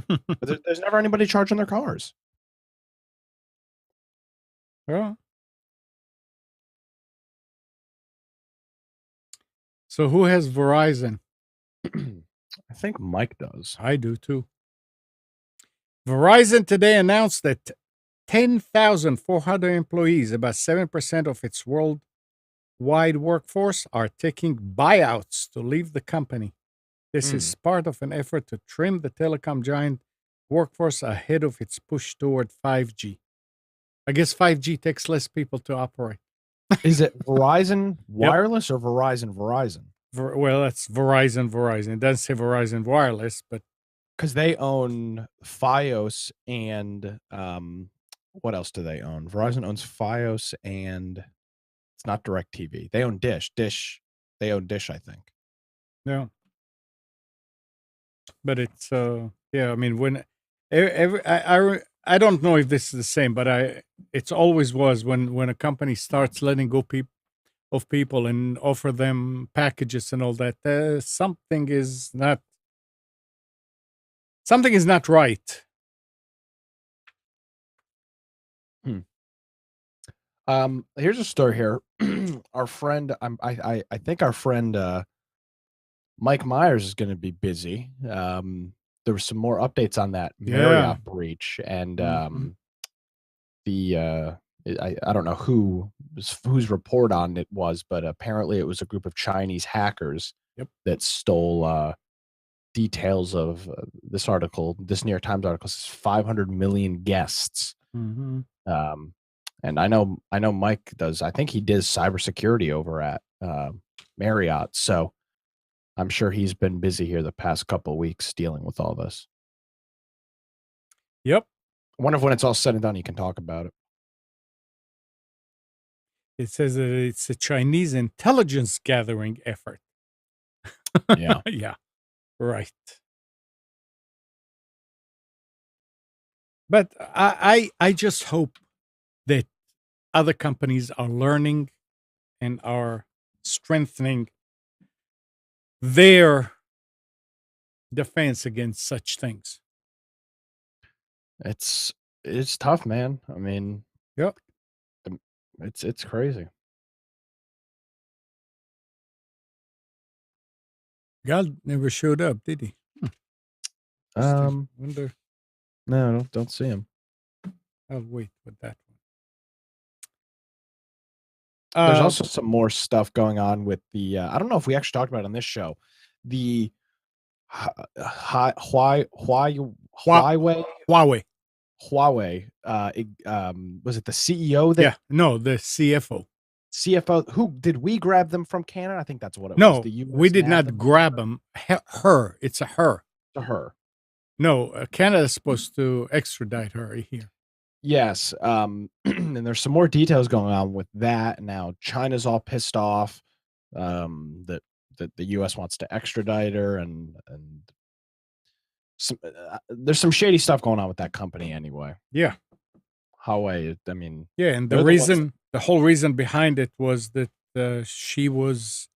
But there's never anybody charging their cars. Yeah. So who has Verizon? I think Mike does. I do too. Verizon today announced that 10,400 employees, about 7% of its worldwide workforce, are taking buyouts to leave the company. This is part of an effort to trim the telecom giant workforce ahead of its push toward 5G. I guess 5G takes less people to operate. Is it Verizon Wireless or Verizon? Well, that's Verizon. It doesn't say Verizon Wireless, but because they own Fios and what else do they own? Verizon owns Fios and it's not DirecTV. They own Dish. They own Dish, I think. yeah. But it's I mean, when I don't know if this is the same, but it's always was when a company starts letting go of people and offer them packages and all that, something is not right. Here's a story here. Our friend, I think our friend Mike Myers is going to be busy. There were some more updates on that Marriott breach, and I don't know whose report on it was, but apparently it was a group of Chinese hackers that stole details of this article. This New York Times article says 500 million guests. And I know Mike does. I think he does cybersecurity over at Marriott. So I'm sure he's been busy here the past couple of weeks dealing with all this. Yep. I wonder if when it's all said and done, you can talk about it. It says that it's a Chinese intelligence gathering effort. Yeah. Yeah. Right. But I just hope that other companies are learning and are strengthening their defense against such things. It's tough, man. I mean, it's crazy. God never showed up, did he? Wonder. No, don't see him. I'll wait with that one. There's also some more stuff going on with the. I don't know if we actually talked about it on this show. The Huawei Hua- Huawei. Huawei. Huawei. Was it the CEO that Yeah, no, the CFO. CFO? Who did we grab them from Canada? I think that's what it was. No, The US we did nabbed not them grab them. Her. It's a her. to her. No, Canada's supposed to extradite her here. Yes. And there's some more details going on with that. Now China's all pissed off that the US wants to extradite her, and there's some shady stuff going on with that company anyway. Yeah. Huawei, I mean, Yeah, and they're the the ones reason, the whole reason behind it was that she was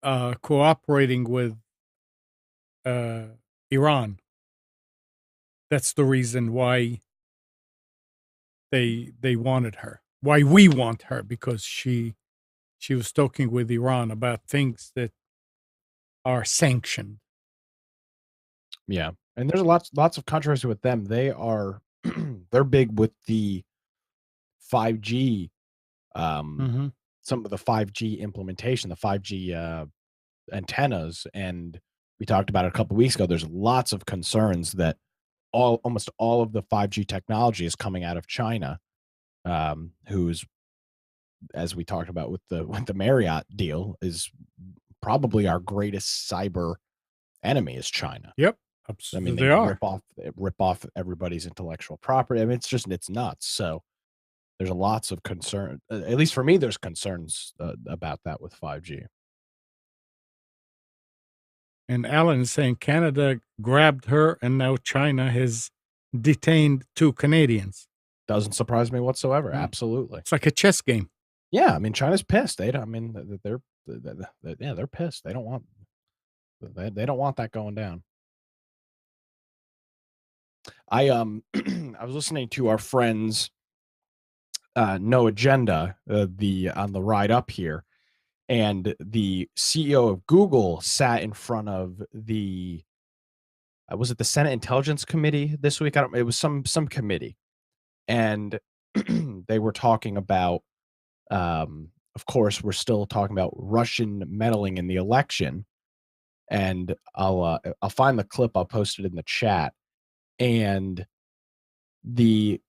cooperating with Iran. That's the reason why they wanted her. Why we want her, because she was talking with Iran about things that are sanctioned. Yeah, and there's lots of controversy with them. They are they're big with the 5G, Mm-hmm. some of the 5G implementation, the 5G antennas, and we talked about it a couple weeks ago. There's lots of concerns that almost all of the 5G technology is coming out of China, who's, as we talked about with the Marriott deal, is probably our greatest cyber enemy is China. Yep, I absolutely. mean, They they are. rip off everybody's intellectual property. I mean, it's nuts. So there's lots of concern. At least for me, there's concerns about that with 5G. And Alan is saying Canada grabbed her, and now China has detained 2 Canadians. Doesn't surprise me whatsoever. Mm. Absolutely. It's like a chess game. Yeah, I mean, China's pissed. They don't. I mean, they're pissed. They don't want that going down. I I was listening to our friends No Agenda on the ride up here, and the CEO of Google sat in front of the was it the Senate Intelligence Committee this week? I don't. It was some committee, and they were talking about. Of course, we're still talking about Russian meddling in the election, and I'll find the clip. I'll post it in the chat. And the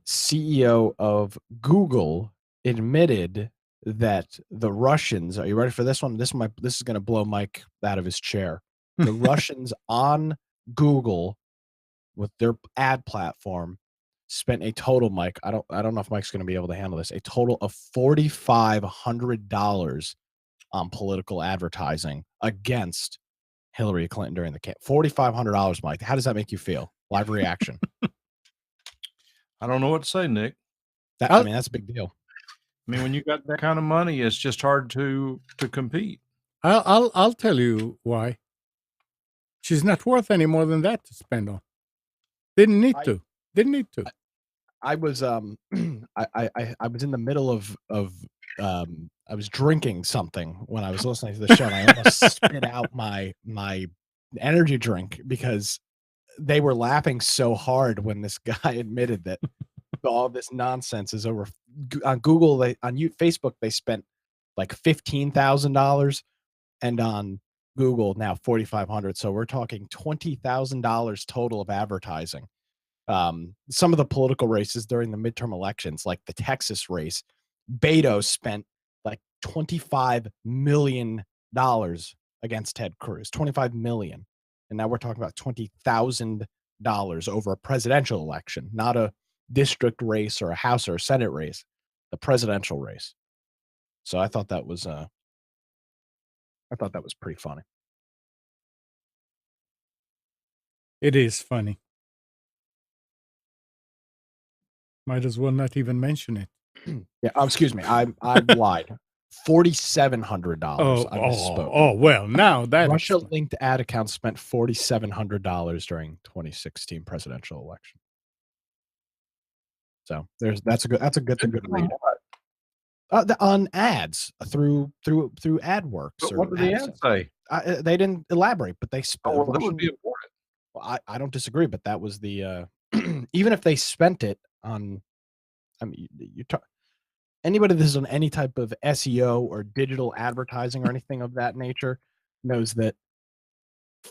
CEO of Google admitted that the Russians, are you ready for this one? This is going to blow Mike out of his chair. The Russians on Google with their ad platform spent a total, Mike, I don't know if Mike's going to be able to handle this, a total of $4,500 on political advertising against Hillary Clinton during the campaign. $4,500, Mike. How does that make you feel? Live reaction. I don't know what to say, Nick. I mean, that's a big deal. I mean, when you got that kind of money, it's just hard to compete. I'll tell you why. She's not worth any more than that to spend on. Didn't need to. I was I was in the middle of I was drinking something when I was listening to the show, and I almost spit out my energy drink because they were laughing so hard when this guy admitted that all this nonsense is over on Google. Facebook they spent like $15,000, and on Google now $4,500. So we're talking $20,000 total of advertising. Some of the political races during the midterm elections, like the Texas race, Beto spent like $25 million against Ted Cruz. $25 million. And now we're talking about $20,000 over a presidential election, not a district race or a House or a Senate race, the presidential race. So I thought that was pretty funny. It is funny. Might as well not even mention it. Yeah, excuse me. I lied. $4,700. I misspoke. Oh, well, now that Russia-linked ad accounts spent $4,700 during 2016 presidential election. So that's a good read. On ads through AdWorks. But or what did the ads. ad say? They didn't elaborate, but they spent. Oh, well, that would be important. Well, I don't disagree, but that was the even if they spent it on, I mean, anybody that is on any type of SEO or digital advertising or anything of that nature knows that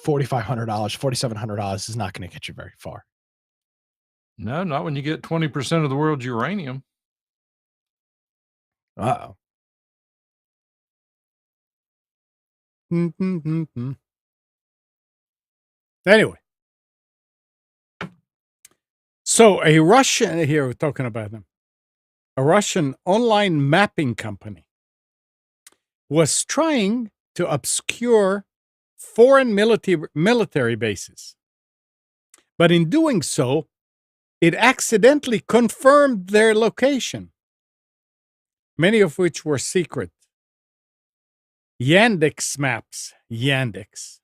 $4,500, $4,700 is not going to get you very far. No, not when you get 20% of the world's uranium. Uh-oh. Anyway, so a Russian, here we're talking about them, a Russian online mapping company was trying to obscure foreign military bases. But in doing so, it accidentally confirmed their location, many of which were secret. Yandex Maps, Yandex,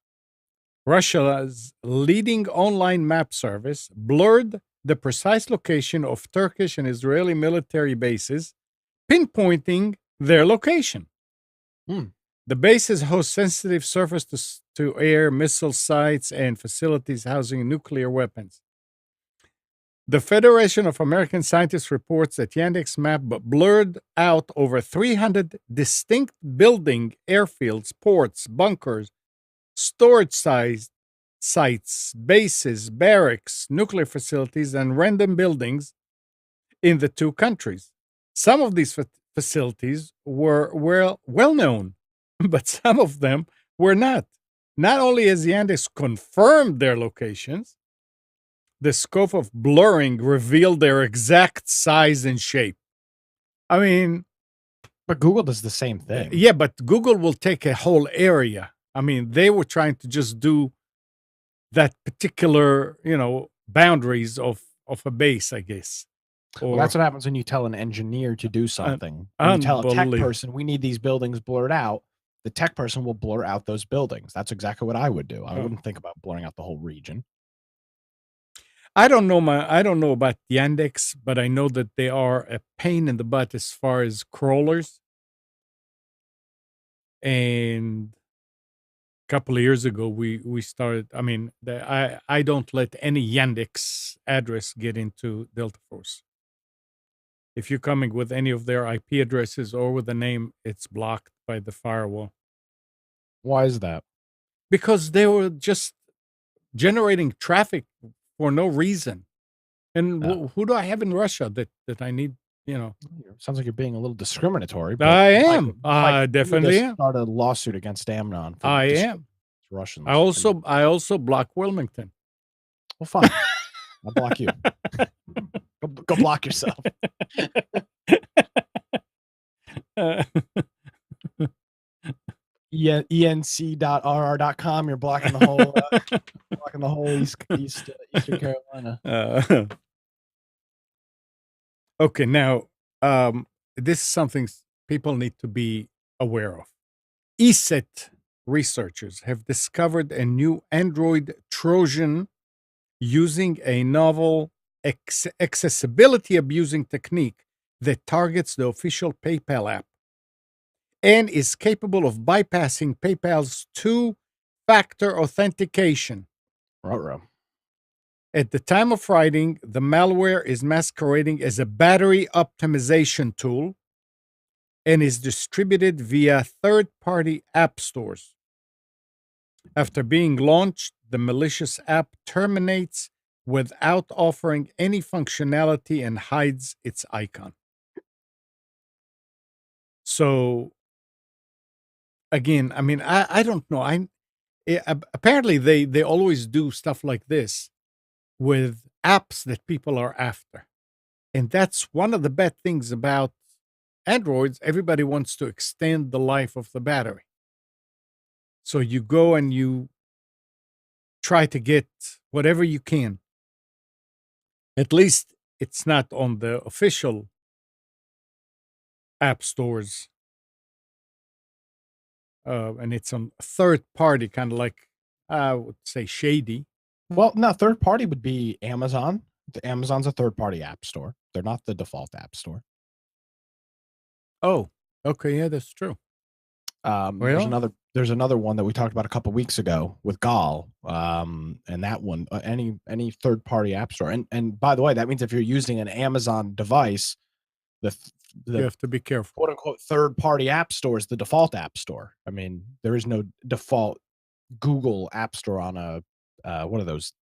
Russia's leading online map service, blurred the precise location of Turkish and Israeli military bases, pinpointing their location. The bases host sensitive surface-to-air missile sites and facilities housing nuclear weapons. The Federation of American Scientists reports that Yandex Map blurred out over 300 distinct building airfields, ports, bunkers, storage sites, bases, barracks, nuclear facilities, and random buildings in the two countries. Some of these facilities were well known, but some of them were not. Not only has Yandex confirmed their locations, the scope of blurring revealed their exact size and shape. I mean, but Google does the same thing. Yeah, but Google will take a whole area. I mean, they were trying to just do that particular, boundaries of a base, I guess. Well, that's what happens when you tell an engineer to do something. When you tell a tech person, we need these buildings blurred out, the tech person will blur out those buildings. That's exactly what I would do. I wouldn't think about blurring out the whole region. I don't know about Yandex, but I know that they are a pain in the butt as far as crawlers. And a couple of years ago, we started. I mean, I don't let any Yandex address get into Delta Force. If you're coming with any of their IP addresses or with a name, it's blocked by the firewall. Why is that? Because they were just generating traffic for no reason. And who do I have in Russia that I need, Sounds like you're being a little discriminatory. But I am. I definitely am. Start a lawsuit against Amnon. I am. Russians. I also block Wilmington. Well, fine. I'll block you. Go block yourself. enc.rr.com. You're blocking the whole Eastern Carolina. Okay, now this is something people need to be aware of. ESET researchers have discovered a new Android Trojan using a novel accessibility abusing technique that targets the official PayPal app and is capable of bypassing PayPal's two-factor authentication. Ruh-roh. At the time of writing, the malware is masquerading as a battery optimization tool and is distributed via third-party app stores. After being launched, the malicious app terminates without offering any functionality and hides its icon. So, again, I mean, I don't know. Apparently, they always do stuff like this with apps that people are after. And that's one of the bad things about Androids. Everybody wants to extend the life of the battery. So you go and you try to get whatever you can. At least it's not on the official app stores. And it's on third party, kind of like, I would say, shady. Well, no, third party would be Amazon. Amazon's a third party app store. They're not the default app store. Oh, okay. Yeah, that's true. There's another one that we talked about a couple weeks ago with Gall. And that one, any third party app store. And by the way, that means if you're using an Amazon device, you have to be careful. "Quote unquote" third party app store is the default app store. I mean, there is no default Google App Store on a what are those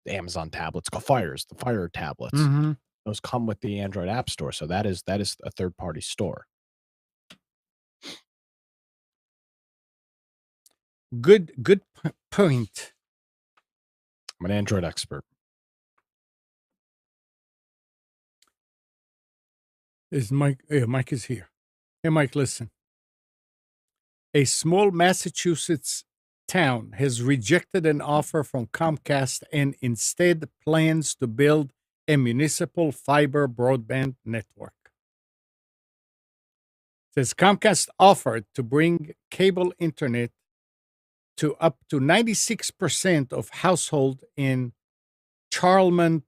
Amazon tablets called the Fire tablets. Mm-hmm. Those come with the Android App Store, so that is a third party store. Good point. I'm an Android expert. Is Mike? Yeah, Mike is here. Hey, Mike, listen. A small Massachusetts town has rejected an offer from Comcast and instead plans to build a municipal fiber broadband network. It says Comcast offered to bring cable internet to up to 96% of households in Charlemont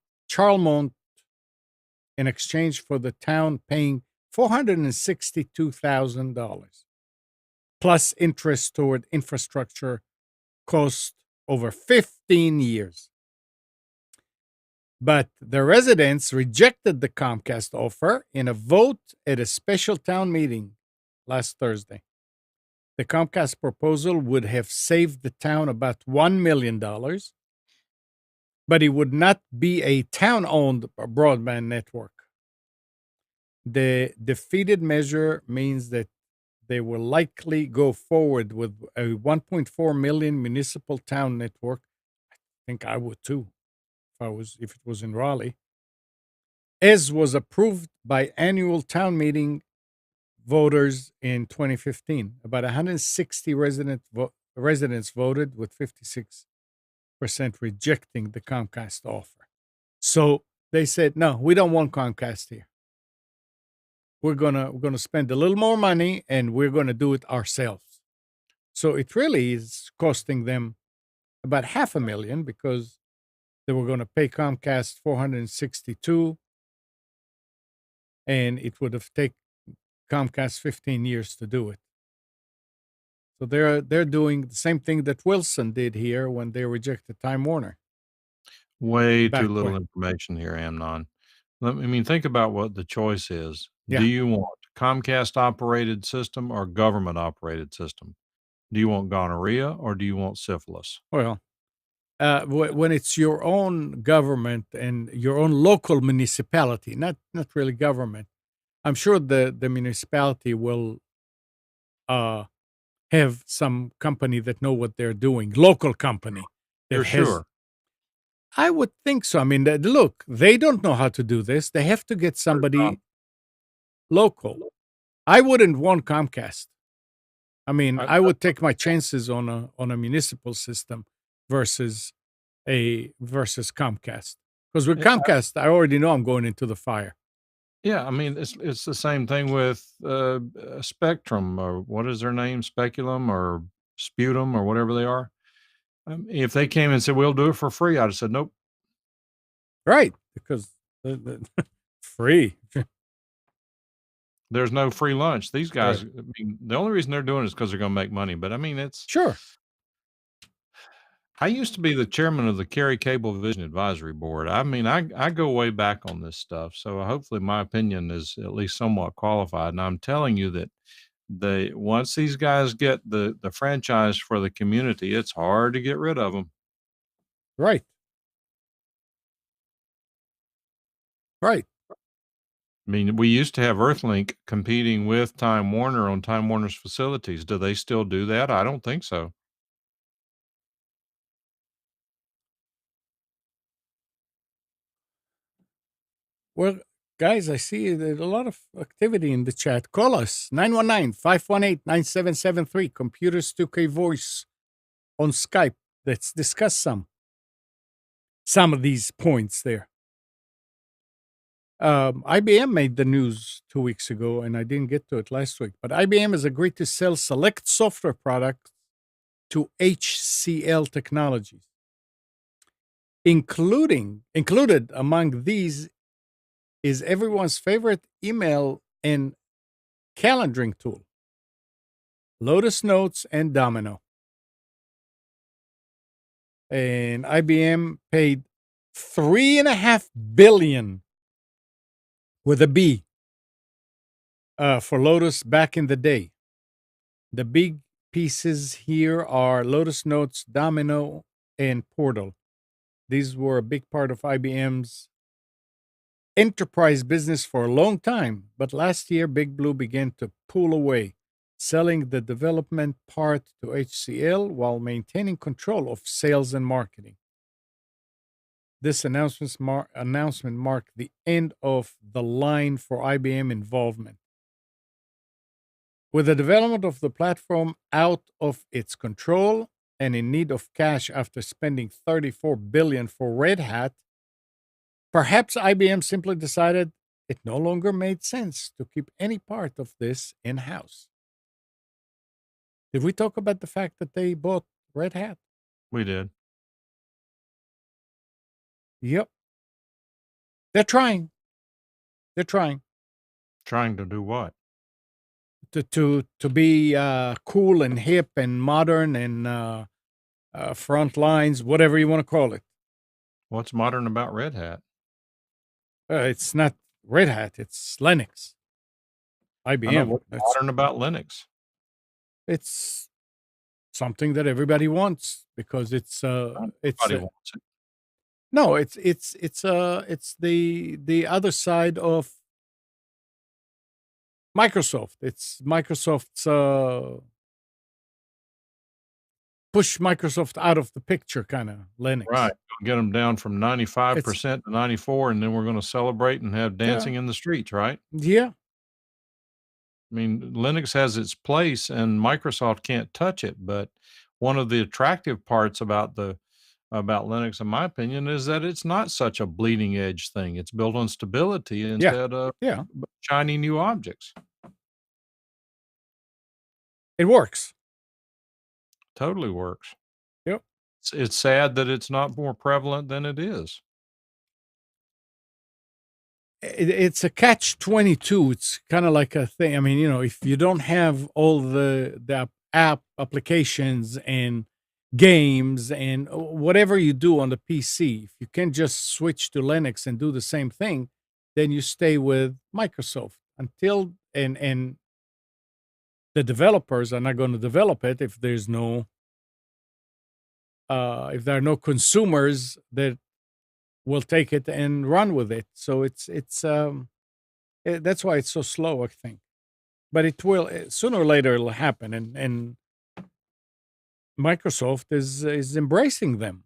in exchange for the town paying $462,000 plus interest toward infrastructure cost over 15 years. But the residents rejected the Comcast offer in a vote at a special town meeting last Thursday. The Comcast proposal would have saved the town about $1 million, but it would not be a town owned broadband network. The defeated measure means that they will likely go forward with a 1.4 million municipal town network. I think I would too if it was in Raleigh. As was approved by annual town meeting voters in 2015. About 160 residents voted, with 56% rejecting the Comcast offer. So they said, no, we don't want Comcast here. We're gonna spend a little more money and we're gonna do it ourselves. So it really is costing them about $500,000 because they were going to pay Comcast $462,000, and it would have taken Comcast 15 years to do it. So they're doing the same thing that Wilson did here when they rejected Time Warner. Way Back too little when. information here, Amnon. I mean, think about what the choice is. Yeah. Do you want Comcast operated system or government operated system? Do you want gonorrhea or do you want syphilis? Well, when it's your own government and your own local municipality, not really government, I'm sure the municipality will have some company that know what they're doing, local company that You're has. sure? I would think so. I mean, look, they don't know how to do this. They have to get somebody local. I wouldn't want Comcast. I mean, I would take my chances on a municipal system versus Comcast. Because with Comcast, I already know I'm going into the fire. Yeah, I mean, it's the same thing with Spectrum, or what is their name, Speculum or Sputum or whatever they are. If they came and said we'll do it for free, I'd have said nope. Right, because free. There's no free lunch. These guys, Right. I mean, the only reason they're doing it is because they're going to make money. But I mean, it's Sure. I used to be the chairman of the Cary Cable Vision Advisory Board. I mean, I go way back on this stuff. So hopefully my opinion is at least somewhat qualified. And I'm telling you that once these guys get the franchise for the community, it's hard to get rid of them. Right. Right. I mean, we used to have Earthlink competing with Time Warner on Time Warner's facilities. Do they still do that? I don't think so. Well, guys, I see there's a lot of activity in the chat. Call us 919-518-9773. Computers 2K Voice on Skype. Let's discuss some of these points there. IBM made the news 2 weeks ago, and I didn't get to it last week. But IBM has agreed to sell select software products to HCL Technologies. Included among these is everyone's favorite email and calendaring tool, Lotus Notes and Domino. And IBM paid $3.5 billion with a B for Lotus back in the day. The big pieces here are Lotus Notes, Domino, and Portal. These were a big part of IBM's enterprise business for a long time, but last year Big Blue began to pull away, selling the development part to HCL while maintaining control of sales and marketing. This announcement marked the end of the line for IBM involvement. With the development of the platform out of its control and in need of cash after spending $34 billion for Red Hat, perhaps IBM simply decided it no longer made sense to keep any part of this in-house. Did we talk about the fact that they bought Red Hat? We did. Yep. They're trying. They're trying Trying to do what? to be cool and hip and modern and front lines, whatever you want to call it. What's modern about Red Hat? It's not Red Hat. It's Linux. I know IBM. what's modern about Linux. It's something that everybody wants because it's Nobody wants it. no, it's the other side of Microsoft. It's Microsoft's push Microsoft out of the picture kind of Linux. Right. Get them down from 95% to 94, and then we're going to celebrate and have dancing in the streets, right? Yeah. I mean, Linux has its place and Microsoft can't touch it. But one of the attractive parts about Linux, in my opinion, is that it's not such a bleeding edge thing. It's built on stability instead of Yeah. shiny new objects. It works. Totally works. Yep. It's sad that it's not more prevalent than it is. It's a catch-22. It's kind of like a thing. I mean, if you don't have all the applications and games and whatever you do on the PC, if you can just switch to Linux and do the same thing, then you stay with Microsoft until and the developers are not going to develop it if there are no consumers that will take it and run with it. So that's why it's so slow, I think. But it will sooner or later it'll happen, and Microsoft is embracing them.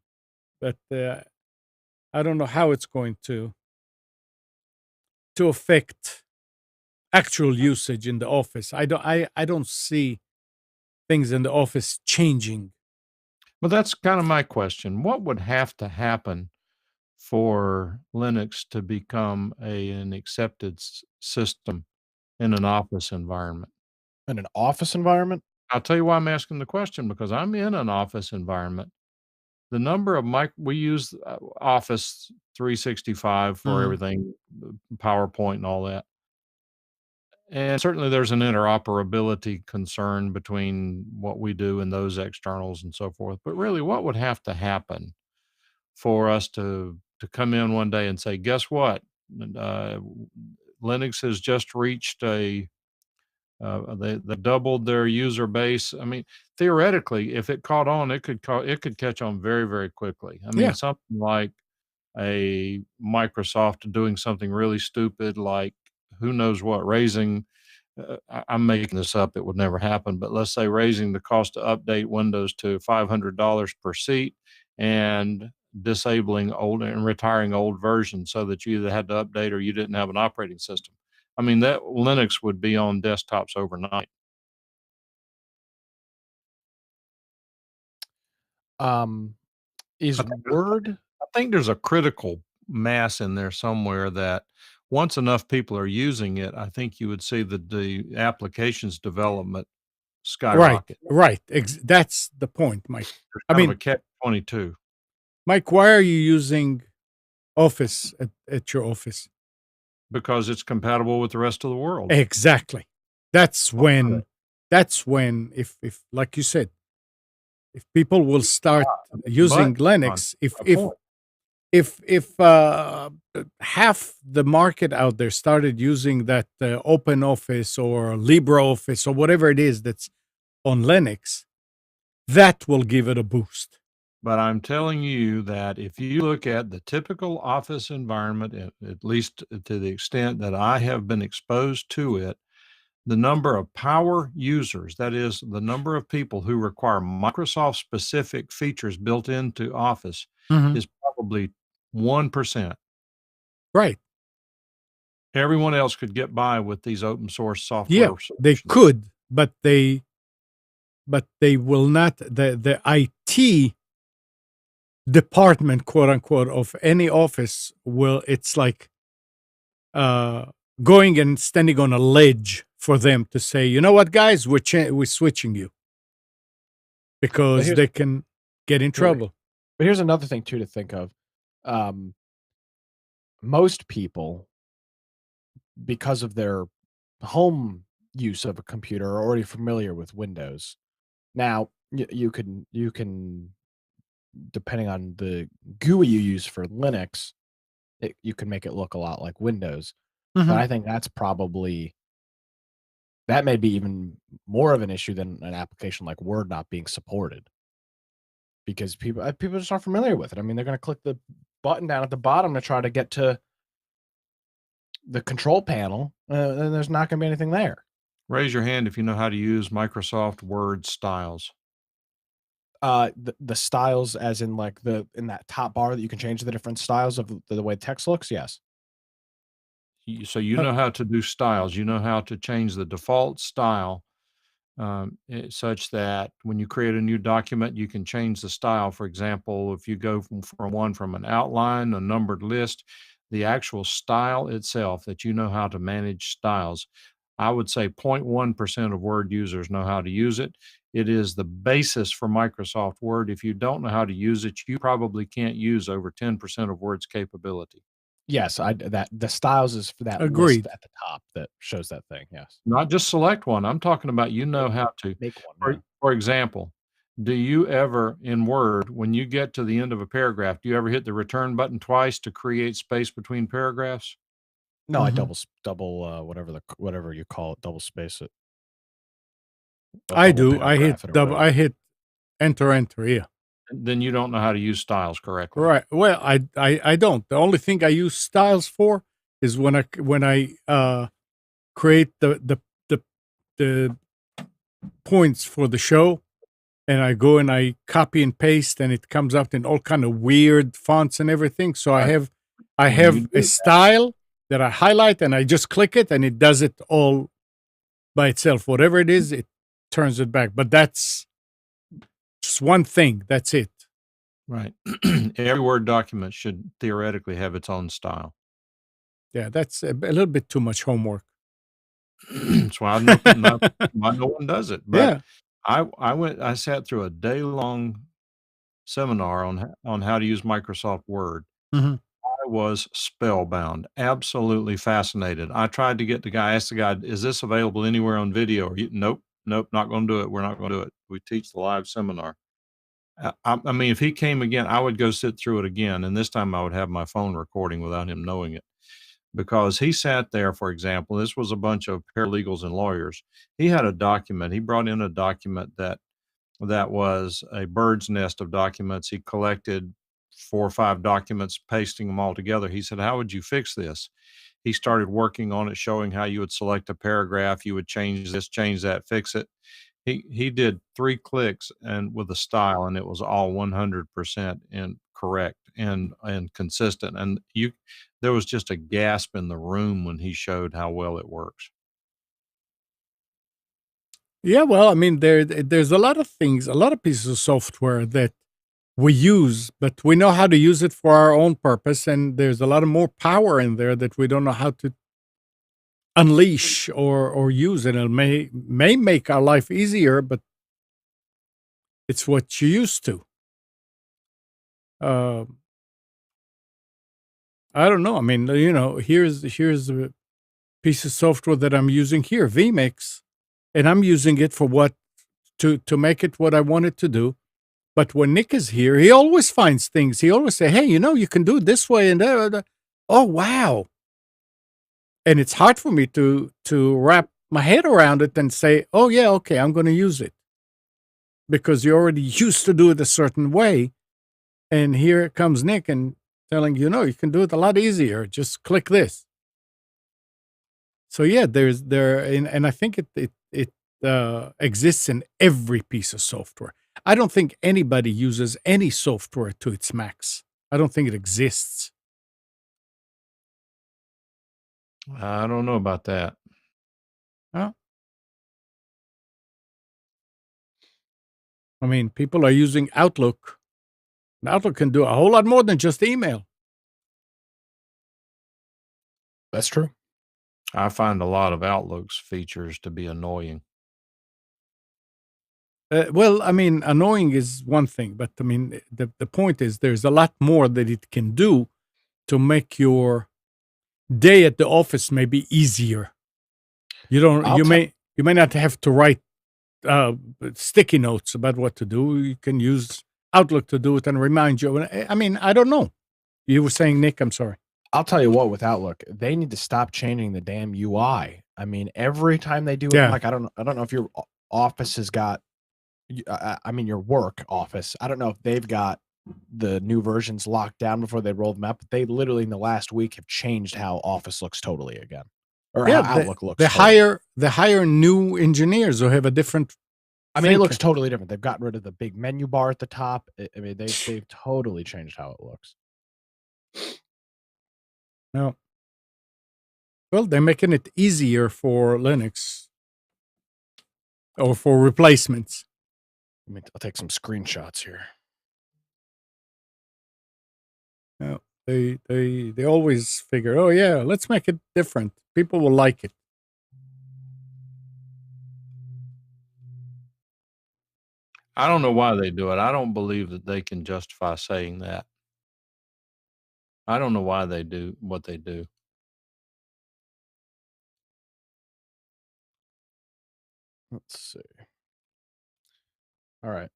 But I don't know how it's going to affect actual usage in the office. I don't see things in the office changing. Well, that's kind of my question. What would have to happen for Linux to become an accepted system in an office environment? In an office environment? I'll tell you why I'm asking the question, because I'm in an office environment. The number of we use Office 365 for Mhm. everything, PowerPoint and all that. And certainly there's an interoperability concern between what we do and those externals and so forth. But really, what would have to happen for us to come in one day and say, guess what? Uh, Linux has just reached they doubled their user base. I mean, theoretically, if it caught on, it could catch on very, very quickly. I mean, Yeah. something like a Microsoft doing something really stupid, like who knows what, raising. I'm making this up; it would never happen. But let's say raising the cost to update Windows to $500 per seat, and disabling old and retiring old versions so that you either had to update or you didn't have an operating system. I mean, that Linux would be on desktops overnight. Is I think Word I think there's a critical mass in there somewhere that once enough people are using it, I think you would see the applications development Right. skyrocket. Right. That's the point, Mike. There's I kind of mean, a catch-22 Mike, why are you using Office at your office? because it's compatible with the rest of the world. Exactly. That's Why are when. That's when, if like you said, if people will start using But Linux, my point. if half the market out there started using that Open Office or LibreOffice or whatever it is that's on Linux, that will give it a boost. But I'm telling you that if you look at the typical office environment, at least to the extent that I have been exposed to it, the number of power users, that is, the number of people who require Microsoft specific features built into Office, is probably 1%. Right. Everyone else could get by with these open source software Yeah, they solutions. could, but they will not. The IT department, quote unquote, of any office will. It's like going and standing on a ledge for them to say, you know what, guys, we're switching you because they can get in trouble. But here's another thing too to think of. Most people, because of their home use of a computer, are already familiar with Windows. Now, you can, depending on the GUI you use for Linux, you can make it look a lot like Windows. But I think that's probably, that may be even more of an issue than an application like Word not being supported, because people just aren't familiar with it. I mean, they're going to click the button down at the bottom to try to get to the control panel, and there's not going to be anything there. Raise your hand if you know how to use Microsoft Word styles. The styles, as in like in that top bar that you can change the different styles of the way text looks. Yes. So you know how to do styles. You know how to change the default style such that when you create a new document, you can change the style. For example, if you go from an outline, a numbered list, the actual style itself, that you know how to manage styles. I would say 0.1% of Word users know how to use it. It is the basis for Microsoft Word. If you don't know how to use it, you probably can't use over 10% of Word's capability. Yes, that the styles is for that Agreed. list at the top that shows that thing. Yes. Not just select one. I'm talking about you know how to. Make one. For example, do you ever in Word, when you get to the end of a paragraph, do you ever hit the return button twice to create space between paragraphs? No, I double whatever you call it, double space it. I do. I hit paragraph it or double. whatever. I hit enter. Yeah. Then you don't know how to use styles correctly. Right. Well, I don't. The only thing I use styles for is when I create the points for the show, and I go and I copy and paste, and it comes out in all kind of weird fonts and everything. So I have a style that I highlight, and I just click it, and it does it all by itself. Whatever it is, it turns it back. But that's just one thing. That's it. Right. Every Word document should theoretically have its own style. Yeah, that's a little bit too much homework. That's why no one does it. But Yeah. I sat through a day-long seminar on how to use Microsoft Word. Mhm. I was spellbound, absolutely fascinated. I tried to get the guy, asked the guy, "Is this available anywhere on video?" Nope, not gonna do it. We're not gonna do it. We teach the live seminar. I mean, if he came again, I would go sit through it again, and this time I would have my phone recording without him knowing it. Because he sat there, for example, this was a bunch of paralegals and lawyers. He had a document. He brought in a document that was a bird's nest of documents. He collected 4 or 5 documents, pasting them all together. He said, "How would you fix this?" He started working on it, showing how you would select a paragraph, you would change this, change that, fix it. He did 3 clicks and with a style, and it was all 100% and correct and consistent. And there was just a gasp in the room when he showed how well it works. Yeah, well, I mean, there's a lot of things, a lot of pieces of software that we use, but we know how to use it for our own purpose, and there's a lot of more power in there that we don't know how to unleash or use, and it may make our life easier, but it's what you used to. I don't know. I mean, here's a piece of software that I'm using here, vMix, and I'm using it for what to make it what I want it to do. But when Nick is here, he always finds things. He always say, "Hey, you can do it this way," and oh wow. And it's hard for me to wrap my head around it and say, "Oh yeah, okay, I'm going to use it." because you're already used to do it a certain way. And here comes Nick and telling you, no, you can do it a lot easier. Just click this. So yeah, and I think it exists in every piece of software. I don't think anybody uses any software to its max. I don't think it exists. I don't know about that. Huh? I mean, people are using Outlook. Outlook can do a whole lot more than just email. That's true. I find a lot of Outlook's features to be annoying. Well, I mean, annoying is one thing, but I mean, the point is there's a lot more that it can do to make your day at the office maybe easier. You may not have to write sticky notes about what to do. You can use Outlook to do it and remind you. I mean, I don't know. You were saying, Nick, I'm sorry. I'll tell you what, with Outlook, they need to stop changing the damn UI. I mean, every time they do it, Yeah. like I don't know if your office has got, I mean, your work office. I don't know if they've got the new versions locked down before they rolled them out, but they literally in the last week have changed how Office looks totally again, or how Outlook looks. They hire new engineers who have a different. I mean, it looks totally different. They've gotten rid of the big menu bar at the top. I mean, they've totally changed how it looks. No. Well, they're making it easier for Linux or for replacements. I'll take some screenshots here. No, they always figure, oh yeah, let's make it different. People will like it. I don't know why they do it. I don't believe that they can justify saying that. I don't know why they do what they do. Let's see. All right.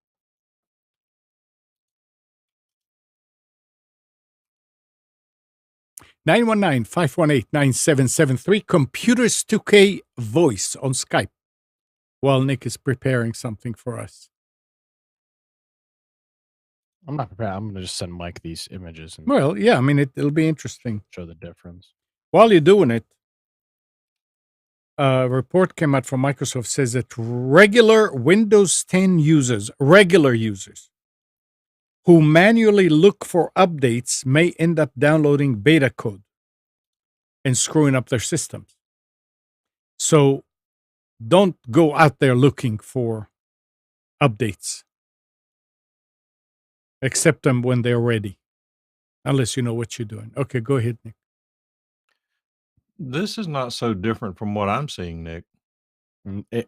Nine 518-9773 Computers 2K voice on Skype while Nick is preparing something for us. I'm not prepared. I'm going to just send Mike these images. And well, yeah, I mean, it'll be interesting. Show the difference. While you're doing it, a report came out from Microsoft says that regular Windows 10 users, who manually look for updates may end up downloading beta code and screwing up their systems. So don't go out there looking for updates. Accept them when they're ready, unless you know what you're doing. Okay, go ahead, Nick. This is not so different from what I'm seeing, Nick. They've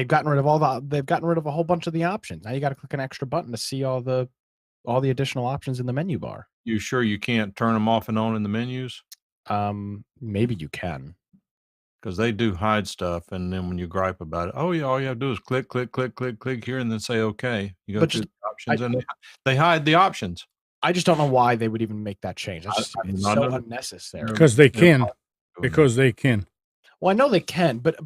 gotten rid of a whole bunch of the options. Now you got to click an extra button to see all the additional options in the menu bar. You sure you can't turn them off and on in the menus? Maybe you can. Because they do hide stuff, and then when you gripe about it, oh yeah, all you have to do is click here, and then say okay. You go through the options, and they hide the options. I just don't know why they would even make that change. It's so unnecessary. Because they can. Because they can. Well, I know they can, but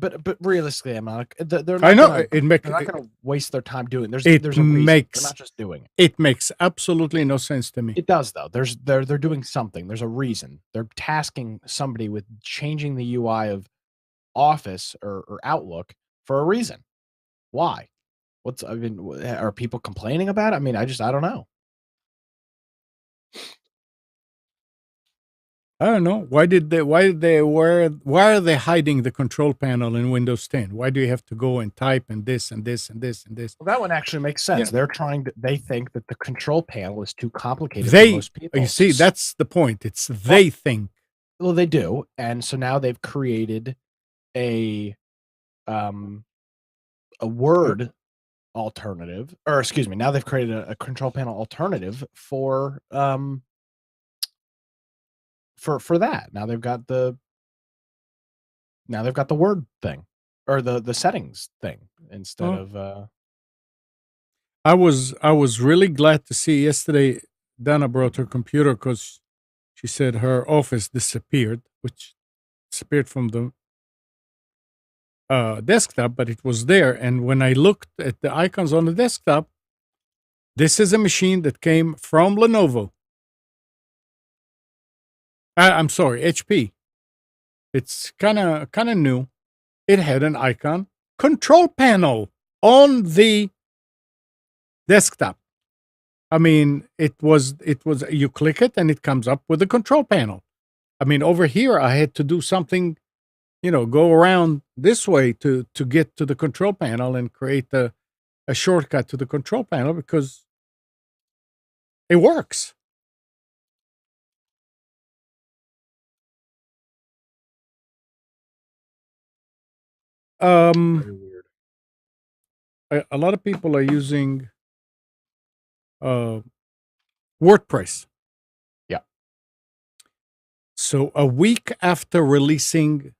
realistically, I'm not. They're not. I know they're not going to waste their time doing. There's a reason. They're not just doing it. It makes absolutely no sense to me. It does though. They're doing something. There's a reason. They're tasking somebody with changing the UI of Office or Outlook for a reason. Why? Are people complaining about it? I mean, I don't know. I don't know. Why are they hiding the control panel in Windows 10? Why do you have to go and type and this and this and this and this? Well, that one actually makes sense. Yeah. They think that the control panel is too complicated for most people. You see, that's the point. It's they think. Well, they do. And so now they've created a word alternative, or excuse me, now they've created a control panel alternative for that. Now they've got the word thing, or the settings thing instead of I was really glad to see yesterday Dana brought her computer because she said her Office disappeared, which disappeared from the desktop, but it was there. And when I looked at the icons on the desktop, this is a machine that came from Lenovo. I'm sorry, HP. It's kind of new. It had an icon control panel on the desktop. I mean, it was you click it and it comes up with a control panel. I mean, over here I had to do something, go around this way to get to the control panel and create a shortcut to the control panel because it works. Very weird. A lot of people are using WordPress. Yeah. So a week after releasing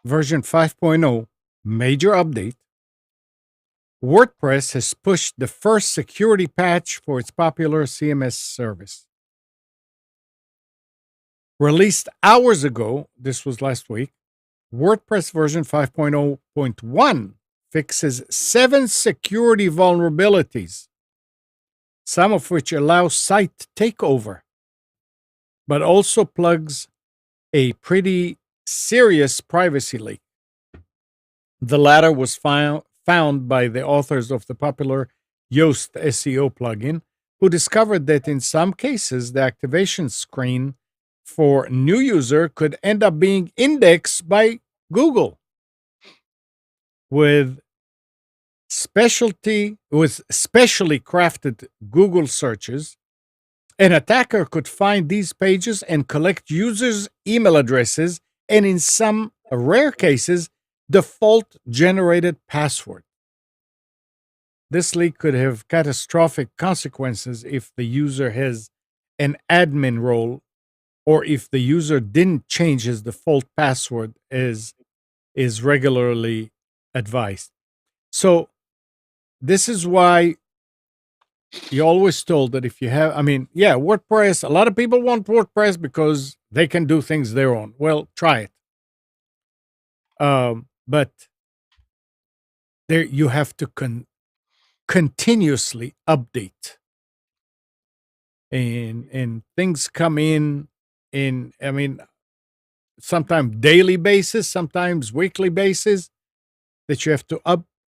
version 5.0 major update, WordPress has pushed the first security patch for its popular CMS service. Released hours ago, this was last week, WordPress version 5.0.1 fixes 7 security vulnerabilities, some of which allow site takeover, but also plugs a pretty serious privacy leak. The latter was found by the authors of the popular Yoast SEO plugin, who discovered that in some cases the activation screen for new user could end up being indexed by Google with specially crafted Google searches. An attacker could find these pages and collect users' email addresses and, in some rare cases, default generated password. This leak could have catastrophic consequences if the user has an admin role or if the user didn't change his default password as is regularly advised. So this is why you're always told that if you have, WordPress, a lot of people want WordPress because they can do things their own. Well, try it. But there you have to continuously update. And things come in, sometimes daily basis, sometimes weekly basis that you have to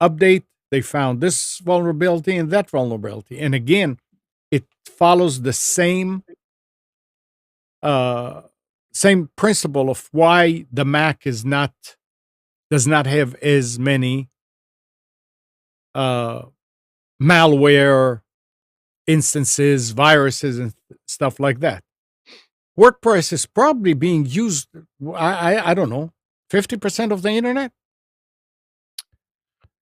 update. They found this vulnerability and that vulnerability. And again, it follows the same principle of why the Mac does not have as many malware instances, viruses, and stuff like that. WordPress is probably being used, I don't know, 50% of the internet.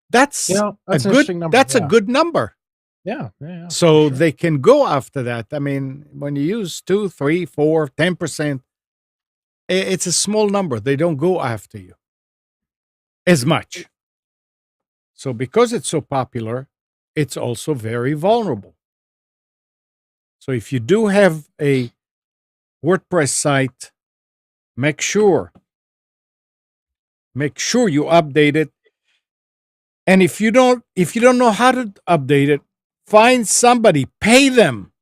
That's an a interesting number. That's a good number. Yeah. So they can go after that. I mean, when you use 2, 3, 4, 10%, it's a small number. They don't go after you as much. So because it's so popular, it's also very vulnerable. So if you do have a WordPress site, make sure you update it. And if you don't know how to update it, find somebody, pay them.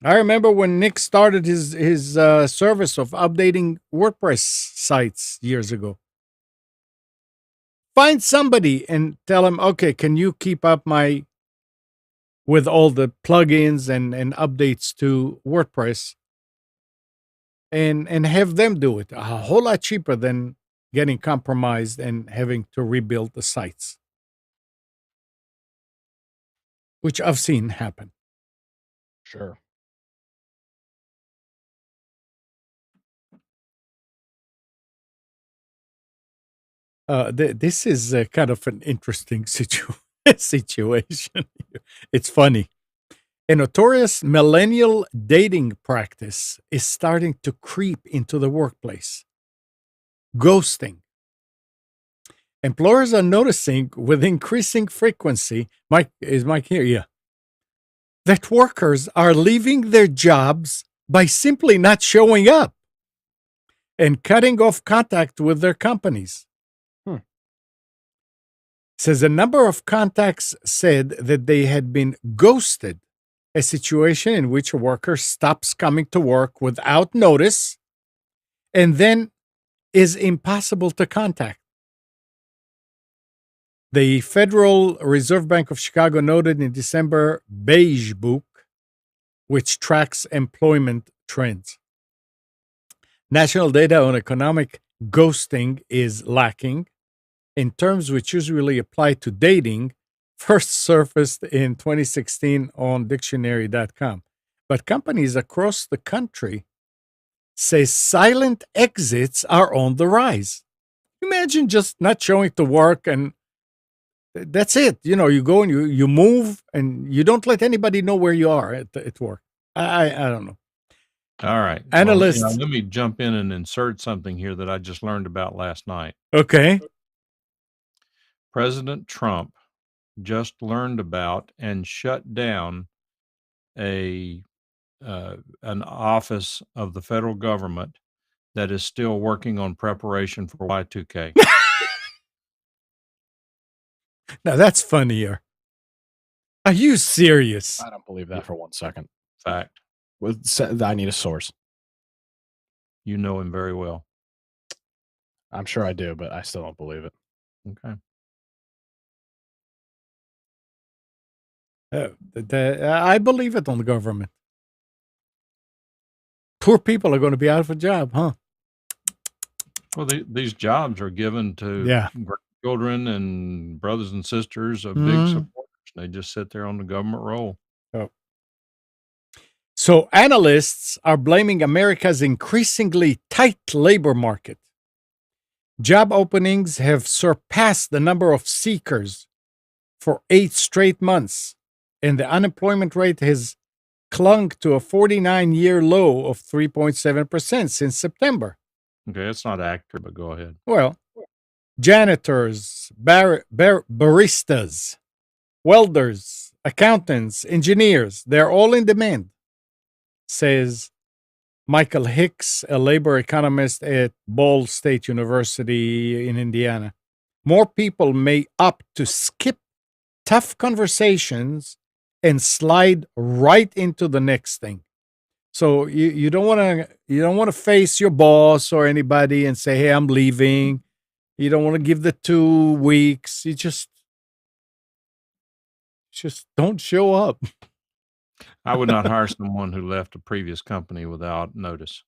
I remember when Nick started his service of updating WordPress sites years ago. Find somebody and tell them, okay, can you keep up with all the plugins and updates to WordPress, and have them do it. A whole lot cheaper than getting compromised and having to rebuild the sites, which I've seen happen. Sure. This is kind of an interesting situation. It's funny. A notorious millennial dating practice is starting to creep into the workplace. Ghosting. Employers are noticing with increasing frequency, is Mike here? Yeah. That workers are leaving their jobs by simply not showing up and cutting off contact with their companies. Says a number of contacts said that they had been ghosted, a situation in which a worker stops coming to work without notice and then is impossible to contact. The Federal Reserve Bank of Chicago noted in December Beige Book, which tracks employment trends. National data on economic ghosting is lacking. In terms which usually apply to dating, first surfaced in 2016 on dictionary.com. But companies across the country say silent exits are on the rise. Imagine just not showing to work and that's it. You go and you move and you don't let anybody know where you are at work. I don't know. All right. Analysts. Well, let me jump in and insert something here that I just learned about last night. Okay. President Trump just learned about and shut down an office of the federal government that is still working on preparation for Y2K. Now that's funnier. Are you serious? I don't believe that for 1 second. Fact. I need a source. You know him very well. I'm sure I do, but I still don't believe it. Okay. I believe it on the government. Poor people are going to be out of a job, huh? Well, these jobs are given to children and brothers and sisters of big supporters. They just sit there on the government roll. Oh. So analysts are blaming America's increasingly tight labor market. Job openings have surpassed the number of seekers for 8 straight months, and the unemployment rate has clung to a 49-year low of 3.7% since September. Okay, that's not accurate, but go ahead. Well, janitors, baristas, welders, accountants, engineers, they're all in demand, says Michael Hicks, a labor economist at Ball State University in Indiana. More people may opt to skip tough conversations and slide right into the next thing. So you don't want to face your boss or anybody and say, "Hey, I'm leaving." You don't want to give the 2 weeks. You just don't show up. I would not hire someone who left a previous company without notice.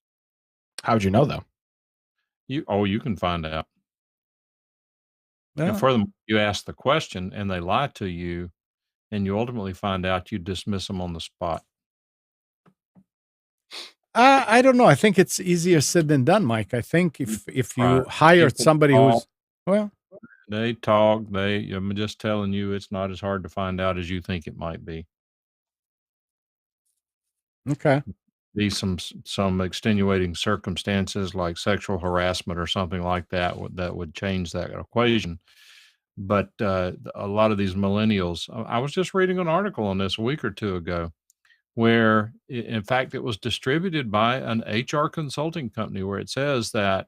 How would you know, though? You can find out. No. And furthermore, you ask the question and they lie to you, and you ultimately find out, you dismiss them on the spot. I don't know. I think it's easier said than done, Mike. I think if you hired somebody who's they talk, I'm just telling you, it's not as hard to find out as you think it might be. Okay. Be some extenuating circumstances like sexual harassment or something like that would change that equation. But a lot of these millennials, I was just reading an article on this a week or 2 ago, where in fact it was distributed by an HR consulting company, where it says that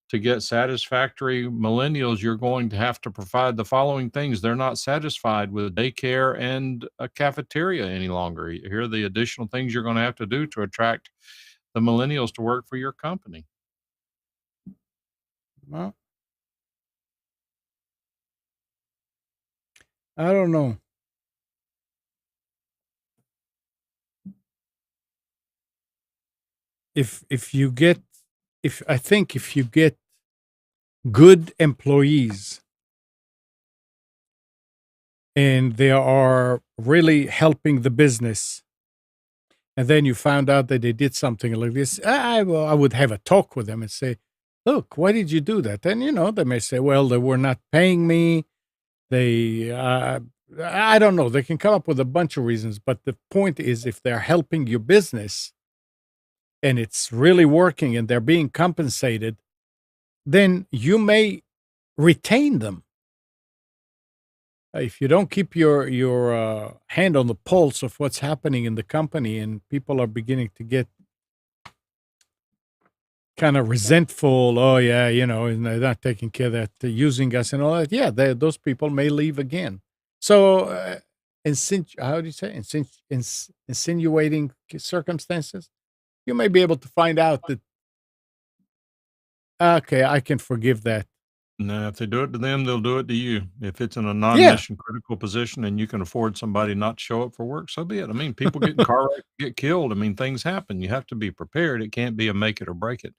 to get satisfactory millennials, you're going to have to provide the following things. They're not satisfied with daycare and a cafeteria any longer. Here are the additional things you're going to have to do to attract the millennials to work for your company. Well, I don't know. If you get good employees and they are really helping the business, and then you found out that they did something like this, I would have a talk with them and say, "Look, why did you do that?" And they may say, "Well, they were not paying me. They, I don't know. They can come up with a bunch of reasons, but the point is, if they're helping your business and it's really working and they're being compensated, then you may retain them. If you don't keep your hand on the pulse of what's happening in the company and people are beginning to get kind of resentful. Oh yeah, and they're not taking care of that, they're using us and all that. Yeah, those people may leave again. So, how do you say, insinuating circumstances? You may be able to find out that. Okay, I can forgive that. Now, if they do it to them, they'll do it to you. If it's in a Yeah, non-mission critical position and you can afford somebody not to show up for work, so be it. I mean, people get in car wrecks, get killed. I mean, things happen. You have to be prepared. It can't be a make it or break it.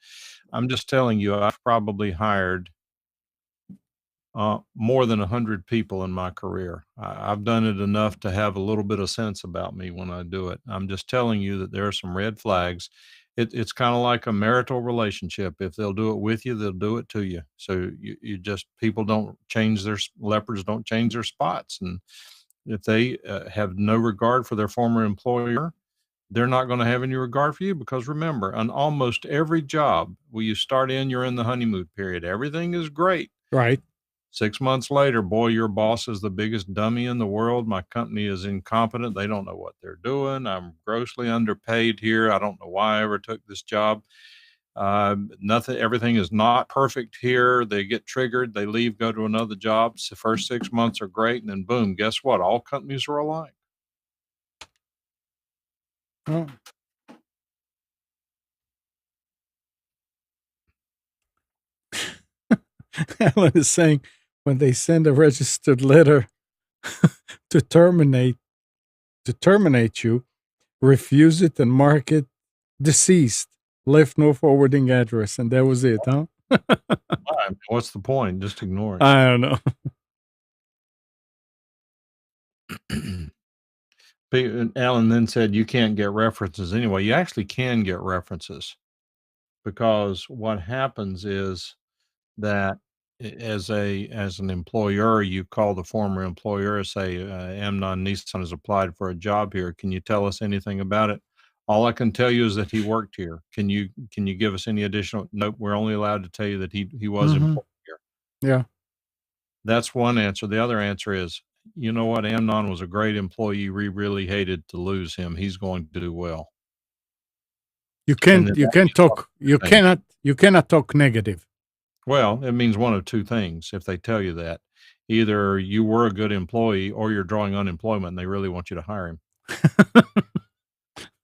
I'm just telling you, I've probably hired more than 100 people in my career. I've done it enough to have a little bit of sense about me when I do it. I'm just telling you that there are some red flags. It's kind of like a marital relationship. If they'll do it with you, they'll do it to you. So you just, people don't change leopards don't change their spots. And if they have no regard for their former employer, they're not going to have any regard for you, because remember, on almost every job, when you start in, you're in the honeymoon period. Everything is great. right. 6 months later, boy, your boss is the biggest dummy in the world. My company is incompetent. They don't know what they're doing. I'm grossly underpaid here. I don't know why I ever took this job. Nothing, everything is not perfect here. They get triggered. They leave, go to another job. The first 6 months are great. And then boom, guess what? All companies are alike. Oh. Alan is saying when they send a registered letter to terminate you, refuse it and mark it deceased. Left no forwarding address, and that was it, huh? What's the point? Just ignore I don't know. it. Alan then said, you can't get references anyway. You actually can get references, because what happens is that as an employer, you call the former employer and say, Amnon Nissan has applied for a job here. Can you tell us anything about it? All I can tell you is that he worked here. Can you give us any additional? Nope. We're only allowed to tell you that he was Mhm. employed here. Yeah. That's one answer. The other answer is, you know what? Amnon was a great employee. We really hated to lose him. He's going to do well. You And can't then you that can't means one talk of two things. you cannot talk negative. Well, it means one of two things if they tell you that. Either you were a good employee or you're drawing unemployment and they really want you to hire him.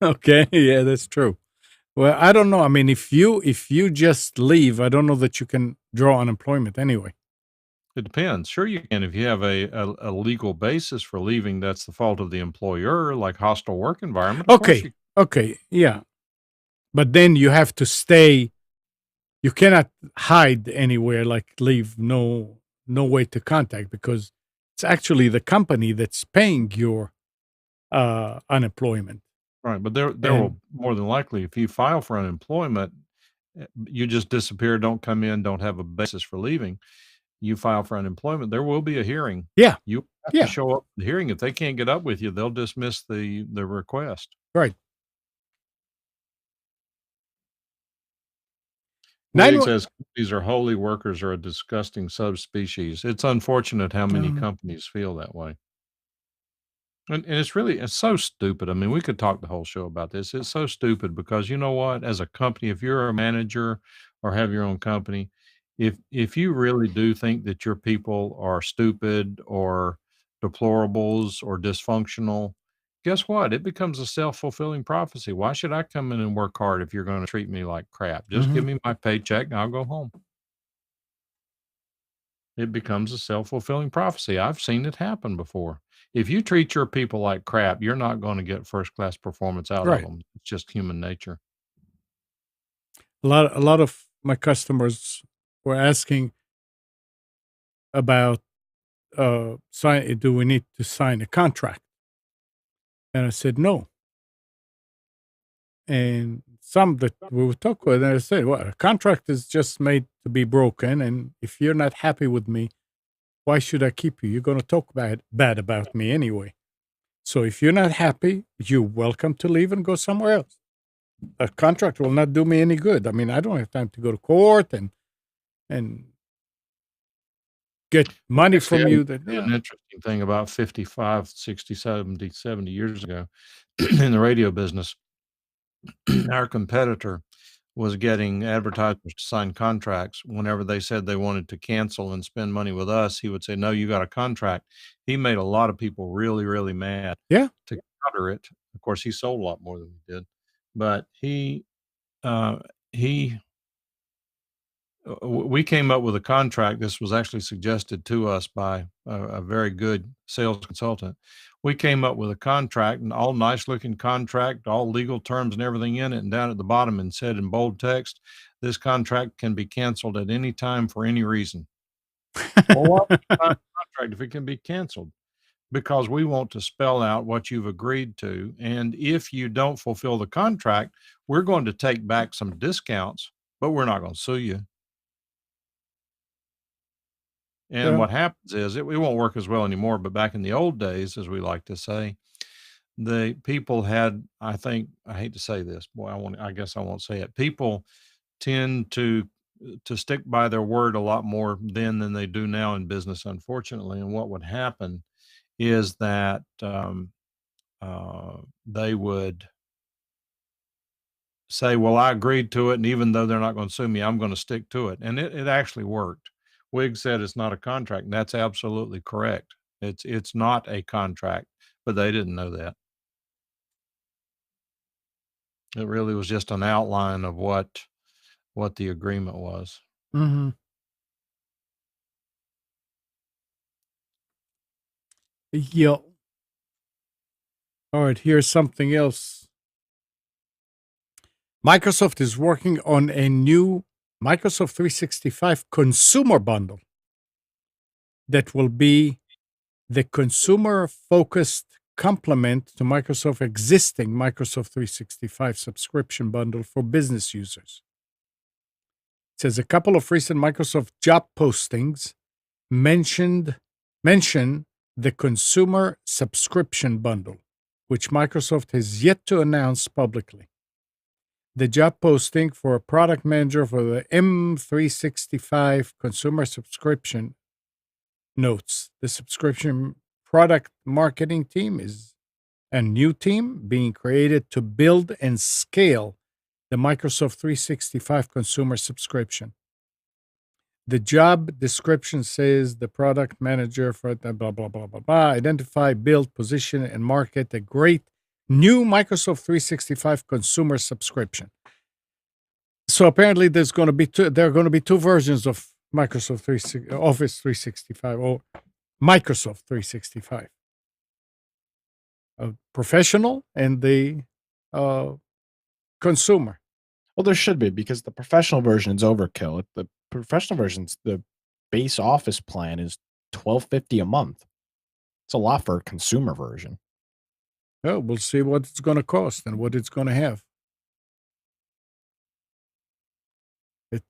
Okay, yeah, that's true. Well, I don't know. I mean, if you just leave, I don't know that you can draw unemployment anyway. It depends. Sure, you can. If you have a legal basis for leaving, that's the fault of the employer, like hostile work environment. Of course Okay. you. Okay, yeah. But then you have to stay. You cannot hide anywhere, like leave no way to contact, because it's actually the company that's paying your unemployment. Right, but there And will more than likely, if you file for unemployment, you just disappear, don't come in, don't have a basis for leaving. You file for unemployment, there will be a hearing. yeah, You have to yeah, show up at the hearing. If they can't get up with you, they'll dismiss the request. right. Wig 9 says companies are holy, workers are a disgusting subspecies. It's unfortunate how many companies feel that way. And it's so stupid. I mean, we could talk the whole show about this. It's so stupid because you know what? As a company, if you're a manager or have your own company, if you really do think that your people are stupid or deplorables or dysfunctional, guess what? It becomes a self-fulfilling prophecy. Why should I come in and work hard if you're going to treat me like crap? Just give Mhm. me my paycheck and I'll go home. It becomes a self-fulfilling prophecy. I've seen it happen before. If you treat your people like crap, you're not going to get first class performance out of Right. them. It's just human nature. A lot of my customers were asking about do we need to sign a contract? And I said no. And some that we would talk with, and I said, well, a contract is just made to be broken, and if you're not happy with me, why should I keep you? You're going to talk bad about me anyway. So if you're not happy, you're welcome to leave and go somewhere else. A contract will not do me any good. I mean, I don't have time to go to court and get money Actually, from I you. That an interesting thing about 55, 60, 70 years ago in the radio business. Our competitor was getting advertisers to sign contracts. Whenever they said they wanted to cancel and spend money with us, he would say, "No, you got a contract." He made a lot of people really, really mad. Yeah. To counter it, of course, he sold a lot more than we did, but uh, he we came up with a contract. This was actually suggested to us by a very good sales consultant. We came up with a contract, and all nice looking contract, all legal terms and everything in it. And down at the bottom, and said in bold text, "This contract can be canceled at any time for any reason." Well, why would you sign a contract if it can be canceled? Because we want to spell out what you've agreed to. And if you don't fulfill the contract, we're going to take back some discounts, but we're not going to sue you. And Yeah. what happens is it won't work as well anymore, but back in the old days, as we like to say, the people had, I hate to say this, boy, I guess I won't say it. People tend to stick by their word a lot more then than they do now in business, unfortunately. And what would happen is that they would say, "Well, I agreed to it, and even though they're not going to sue me, I'm going to stick to it." And it actually worked. Wig said it's not a contract, and that's absolutely correct. It's not a contract, but they didn't know that. It really was just an outline of what the agreement was. Mm-hmm. Yeah. All right. Here's something else. Microsoft is working on a new Microsoft 365 consumer bundle that will be the consumer focused complement to Microsoft's existing Microsoft 365 subscription bundle for business users. It says a couple of recent Microsoft job postings mention the consumer subscription bundle, which Microsoft has yet to announce publicly. The job posting for a product manager for the M365 consumer subscription notes the subscription product marketing team is a new team being created to build and scale the Microsoft 365 consumer subscription. The job description says the product manager for the blah, blah, blah, blah, blah, identify, build, position, and market a great new Microsoft 365 consumer subscription. So apparently there are going to be two versions of Office 365 or Microsoft 365. Professional and the consumer. Well, there should be, because the professional version is overkill. The professional version's the base Office plan is $12.50 a month. It's a lot for a consumer version. Well, we'll see what it's going to cost and what it's going to have.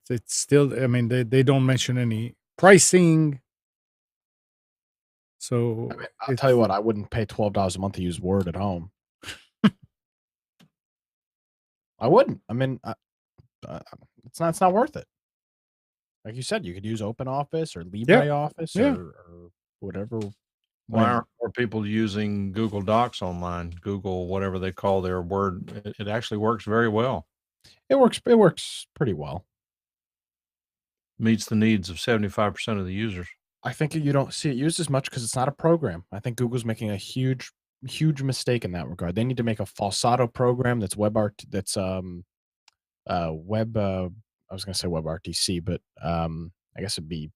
It's still, I mean, they don't mention any pricing. So I mean, I'll tell you what, I wouldn't pay $12 a month to use Word at home. I wouldn't. I mean, it's not worth it. Like you said, you could use OpenOffice or LibreOffice or whatever. Why aren't more people using Google Docs online? Google, whatever they call their Word, it actually works very well. It works pretty well. Meets the needs of 75% of the users. I think you don't see it used as much because it's not a program. I think Google's making a huge mistake in that regard. They need to make a falsetto program that's web. I was going to say WebRTC, but I guess it'd be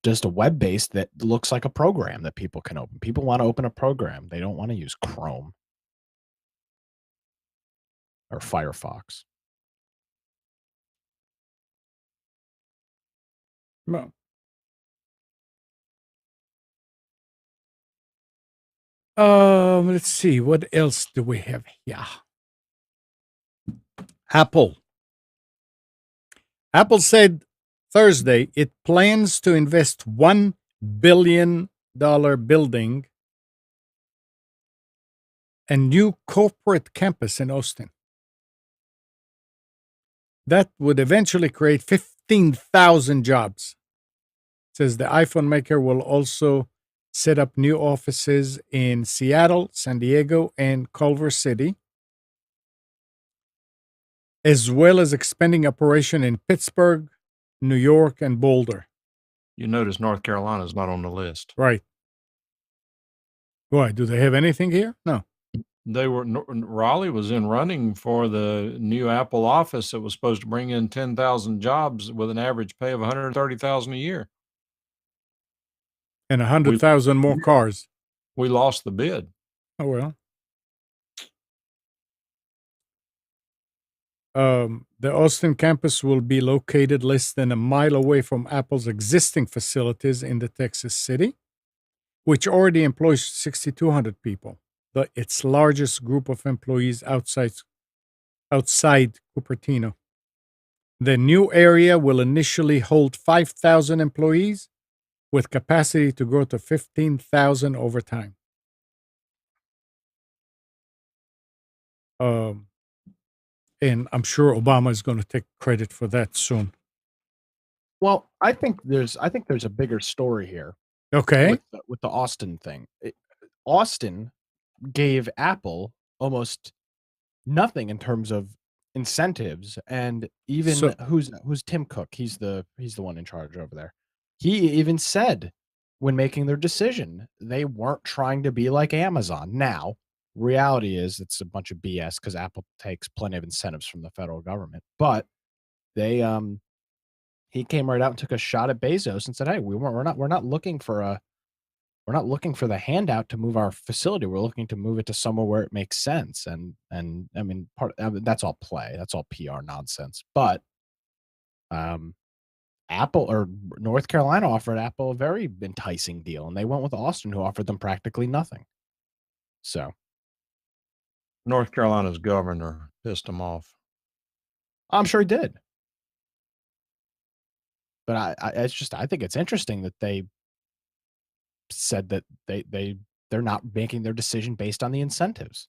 just a web based that looks like a program that people can open. People want to open a program. They don't want to use Chrome or Firefox. No. Let's see. What else do we have here? Apple said Thursday it plans to invest $1 billion building a new corporate campus in Austin. That would eventually create 15,000 jobs. It says the iPhone maker will also set up new offices in Seattle, San Diego, and Culver City. as well as expanding operation in Pittsburgh, New York, and Boulder. You notice North Carolina is not on the list. Right. Why? Do they have anything here? No. Raleigh was in running for the new Apple office that was supposed to bring in 10,000 jobs with an average pay of 130,000 a year. And 100,000 more cars. We lost the bid. Oh, well. The Austin campus will be located less than a mile away from Apple's existing facilities in the Texas city, which already employs 6,200 people, its largest group of employees outside Cupertino. The new area will initially hold 5,000 employees with capacity to grow to 15,000 over time. And I'm sure Obama is going to take credit for that soon. Well, I think there's a bigger story here Okay. with the Austin thing. Austin gave Apple almost nothing in terms of incentives, and even So- who's Tim Cook? He's the one in charge over there. He even said when making their decision, they weren't trying to be like Amazon. Now, reality is it's a bunch of BS because Apple takes plenty of incentives from the federal government. But they he came right out and took a shot at Bezos and said, "Hey, we're not looking for the handout to move our facility. We're looking to move it to somewhere where it makes sense." And I mean, that's all play. That's all PR nonsense. But Apple or North Carolina offered Apple a very enticing deal, and they went with Austin, who offered them practically nothing. So North Carolina's governor pissed them off. I'm sure he did. But I think it's interesting that they said that they're not making their decision based on the incentives.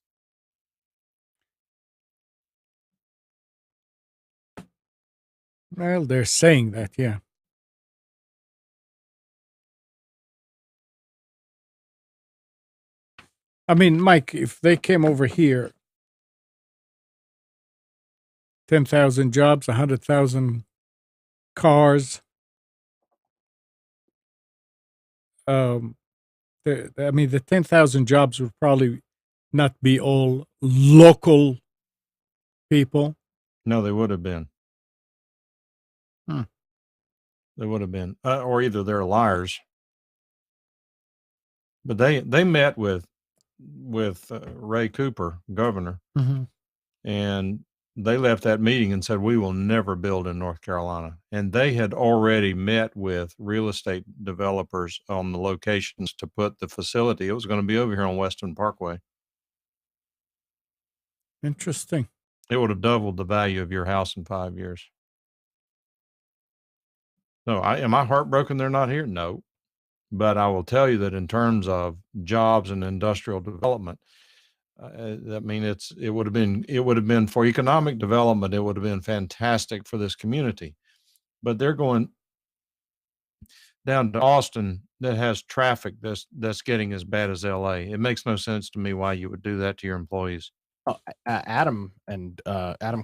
Well, they're saying that, yeah. I mean, Mike, if they came over here, 10,000 jobs, 100,000 cars, the 10,000 jobs would probably not be all local people. No, they would have been. Hmm. They would have been, or either they're liars. But they met with Ray Cooper, governor, Mm-hmm. and they left that meeting and said, we will never build in North Carolina. And they had already met with real estate developers on the locations to put the facility. It was going to be over here on Western Parkway. Interesting. It would have doubled the value of your house in 5 years. No, am I heartbroken they're not here? No. But I will tell you that in terms of jobs and industrial development, I mean, it would have been for economic development. It would have been fantastic for this community, but they're going down to Austin that has traffic that's getting as bad as LA. It makes no sense to me why you would do that to your employees. Oh, Adam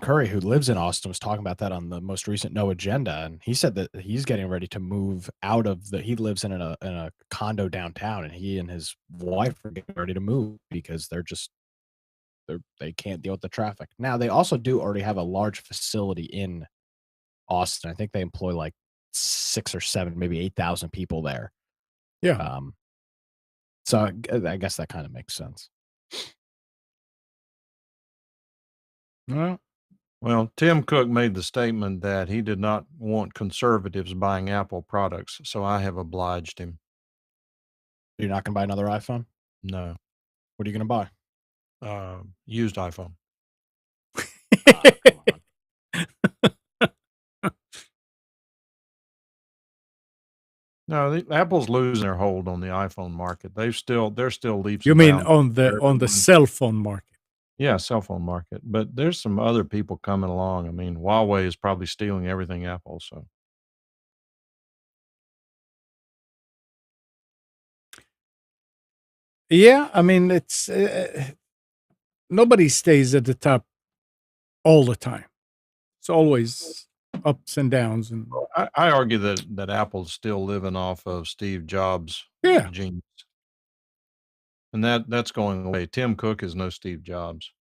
Curry, who lives in Austin, was talking about that on the most recent No Agenda, and he said that he's getting ready to move out of he lives in a condo downtown, and he and his wife are getting ready to move because they can't deal with the traffic. Now, they also do already have a large facility in Austin. I think they employ like 6 or 7, maybe 8,000 people there. Yeah. So I guess that kind of makes sense. Well, Tim Cook made the statement that he did not want conservatives buying Apple products, so I have obliged him. You're not going to buy another iPhone? No. What are you going to buy? Used iPhone. Come on. No, Apple's losing their hold on the iPhone market. They're still leaps. You and mean bounds on the cell phone market? Yeah, cell phone market. But there's some other people coming along. I mean, Huawei is probably stealing everything Apple. So Yeah, I mean, it's nobody stays at the top all the time. It's always ups and downs, and I argue that Apple's still living off of Steve Jobs' yeah. genius, and that's going away. Tim Cook is no Steve Jobs.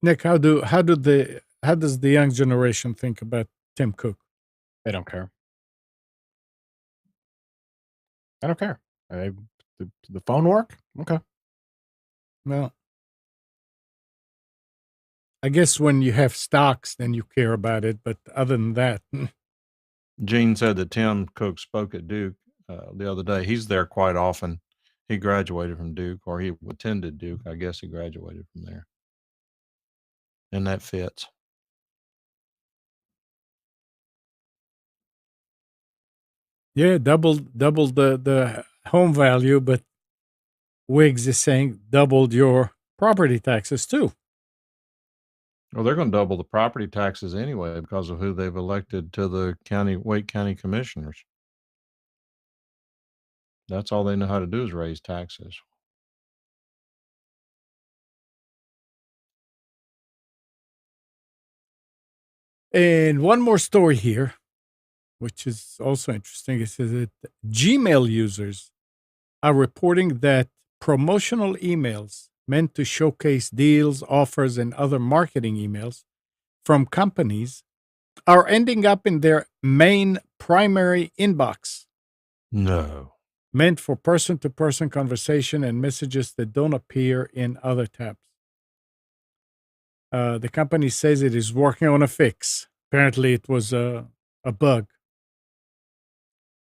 Nick, how does the young generation think about Tim Cook? They don't care. I don't care. The phone work? Okay. Well, I guess when you have stocks, then you care about it. But other than that, Gene said that Tim Cook spoke at Duke the other day. He's there quite often. He graduated from Duke, or he attended Duke. I guess he graduated from there, and that fits. yeah, doubled the home value, but Wiggs is saying doubled your property taxes too. Well, they're going to double the property taxes anyway because of who they've elected to the Wake County commissioners. That's all they know how to do is raise taxes. And one more story here, which is also interesting. It says that Gmail users are reporting that promotional emails meant to showcase deals, offers, and other marketing emails from companies are ending up in their main primary inbox, No. meant for person to person conversation and messages that don't appear in other tabs. The company says it is working on a fix. Apparently, it was a bug.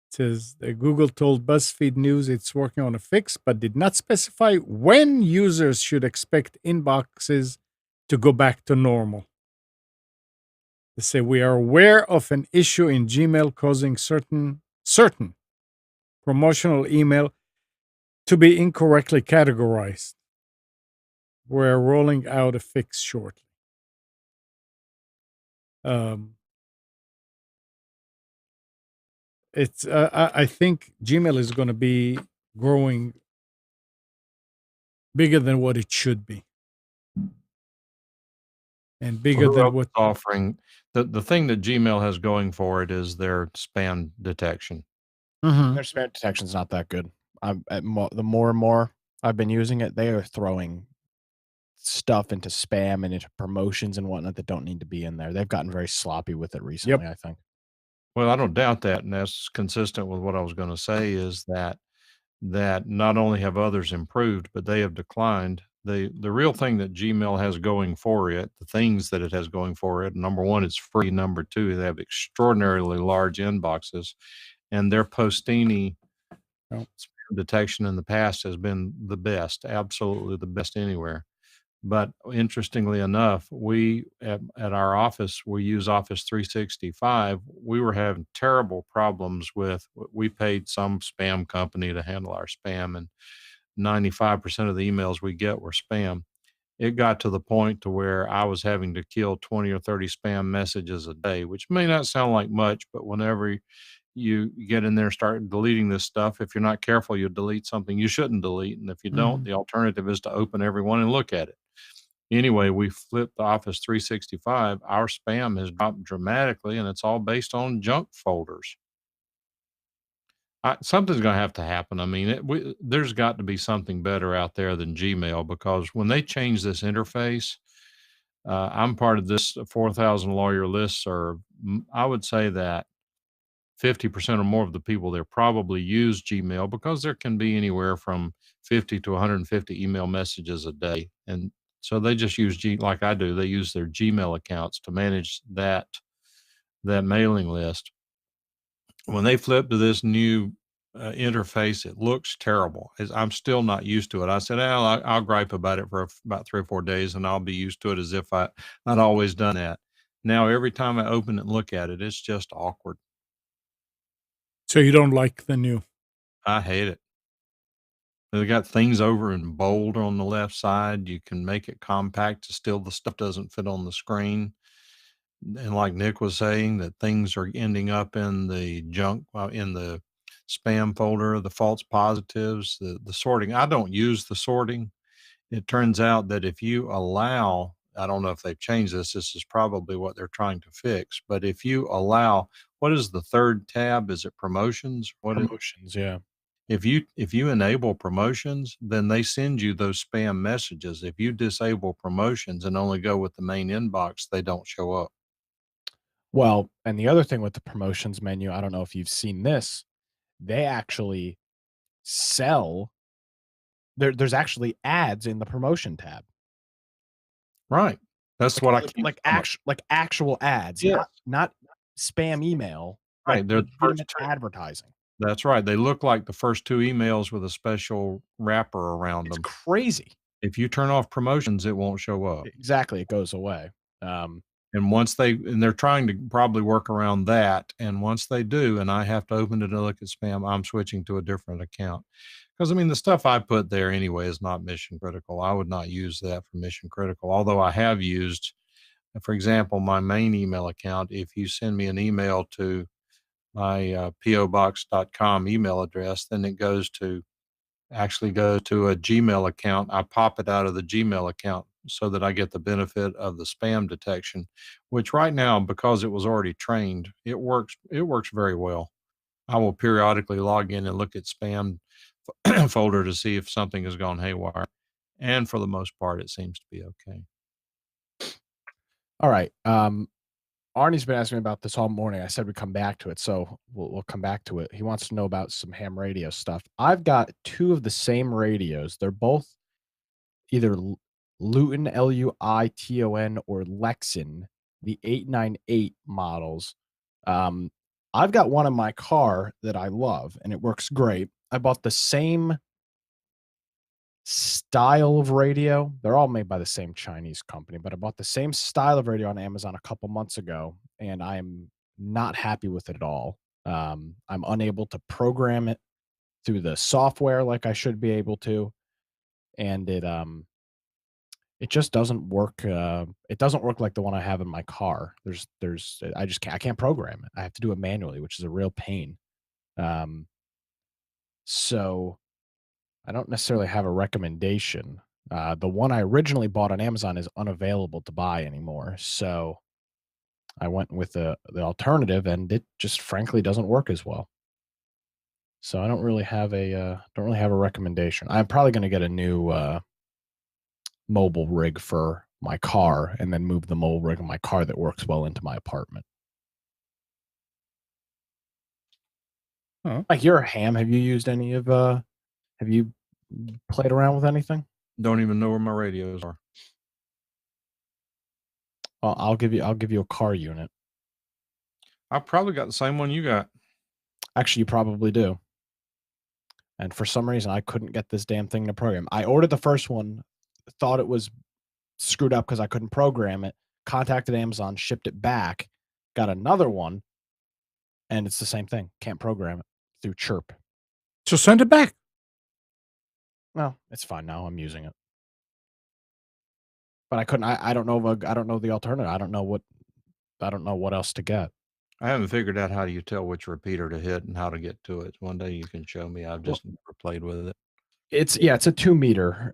It says that Google told BuzzFeed News it's working on a fix, but did not specify when users should expect inboxes to go back to normal. They say we are aware of an issue in Gmail causing certain promotional email to be incorrectly categorized. We're rolling out a fix shortly. It's I think Gmail is going to be growing bigger than what it should be, and So bigger who than else is what. offering the thing that Gmail has going for it is their spam detection. Mhm. Their spam detection's not that good. The more and more I've been using it, they are throwing stuff into spam and into promotions and whatnot that don't need to be in there. They've gotten very sloppy with it recently, I think. Well, I don't doubt that, and that's consistent with what I was going to say is that not only have others improved, but they have declined. The real thing that Gmail has going for it, the things that it has going for it, number one, it's free. Number two, they have extraordinarily large inboxes, and their Postini Oh. spam detection in the past has been the best, absolutely the best anywhere. But interestingly enough, we at our office, we use Office 365. We were having terrible problems with, we paid some spam company to handle our spam, and 95% of the emails we get were spam. It got to the point to where I was having to kill 20 or 30 spam messages a day, which may not sound like much, but whenever you get in there and start deleting this stuff, if you're not careful, you'll delete something you shouldn't delete. And if you don't, Mhm. the alternative is to open every one and look at it. Anyway, we flipped the Office 365. Our spam has dropped dramatically, and it's all based on junk folders. Something's going to have to happen. I mean, there's got to be something better out there than Gmail because when they change this interface, I'm part of this 4,000 lawyer listserv. I would say that 50% or more of the people there probably use Gmail because there can be anywhere from 50 to 150 email messages a day. And so they just use like I do, they use their Gmail accounts to manage that mailing list. When they flip to this new interface, it looks terrible. I'm still not used to it. I said, I'll gripe about it for about 3 or 4 days and I'll be used to it as if I'd always done that. Now, every time I open it and look at it, it's just awkward. So you don't like the new? I hate it. They got things over in bold on the left side. You can make it compact, still the stuff doesn't fit on the screen. And like Nick was saying, that things are ending up in the junk, in the spam folder, the false positives, the sorting. I don't use the sorting. It turns out that if you allow, I don't know if they've changed this, this is probably what they're trying to fix, but if you allow, what is the third tab? Is it promotions? Promotions, yeah. If you enable promotions, then they send you those spam messages. If you disable promotions and only go with the main inbox, they don't show up. Well, and the other thing with the promotions menu, I don't know if you've seen this, they actually sell there's actually ads in the promotion tab. Right. That's what I keep some of. Like actual ads, Yes. not spam email, like Right. They're the first legitimate two. advertising. That's right. They look like the first two emails with a special wrapper around It's them. crazy. If you turn off promotions, it won't show up. Exactly, it goes away. Um, And they're trying to probably work around that. And once they do, and I have to open it to look at spam, I'm switching to a different account. Because I mean, the stuff I put there anyway is not mission critical. I would not use that for mission critical, although I have used, for example, my main email account. If you send me an email to my pobox.com email address, then it actually goes to a Gmail account. I pop it out of the Gmail account so that I get the benefit of the spam detection, which right now, because it was already trained, it works very well. I will periodically log in and look at spam folder to see if something has gone haywire. And for the most part, it seems to be okay. all right. Arnie's been asking me about this all morning. I said we'd come back to it, so we'll come back to it. He wants to know about some ham radio stuff. I've got two of the same radios. They're both either Luton, Luiton, or Lexan, the 898 models. I've got one in my car that I love, and it works great. I bought the same style of radio. They're all made by the same Chinese company, but I bought the same style of radio on Amazon a couple months ago, and I'm not happy with it at all. I'm unable to program it through the software like I should be able to, and it just doesn't work. It doesn't work like the one I have in my car. I can't program it. I have to do it manually, which is a real pain. So I don't necessarily have a recommendation. The one I originally bought on Amazon is unavailable to buy anymore. So I went with the alternative, and it just frankly doesn't work as well. So I don't really have a recommendation. I'm probably going to get a new mobile rig for my car, and then move the mobile rig in my car that works well into my apartment. Like, you're a ham. Have you used any of have you played around with anything? Don't even know where my radios are. Well, I'll give you a car unit. I probably got the same one you got. Actually, you probably do. And for some reason, I couldn't get this damn thing to program. I ordered the first one, thought it was screwed up because I couldn't program it, contacted Amazon, shipped it back, got another one, and it's the same thing. Can't program it through Chirp. So send it back. No, it's fine now. I'm using it. But I couldn't. I don't know. I don't know the alternative. I don't know what else to get. I haven't figured out how you tell which repeater to hit and how to get to it. One day you can show me. I've just never played with it. It's 2-meter,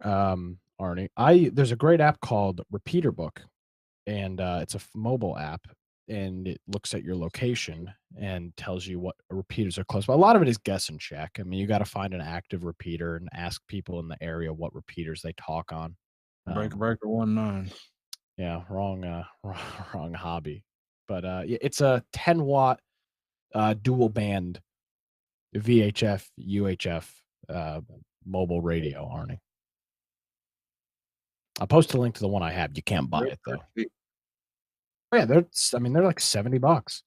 Arnie. There's a great app called Repeater Book, and it's a mobile app, and it looks at your location and tells you what repeaters are close. But a lot of it is guess and check. I mean, you got to find an active repeater and ask people in the area what repeaters they talk on. Breaker 19. Yeah, wrong wrong hobby. But yeah, it's a 10-watt dual band VHF UHF mobile radio, Arnie. I'll post a link to the one I have. You can't buy it though. Oh, yeah, they're like $70.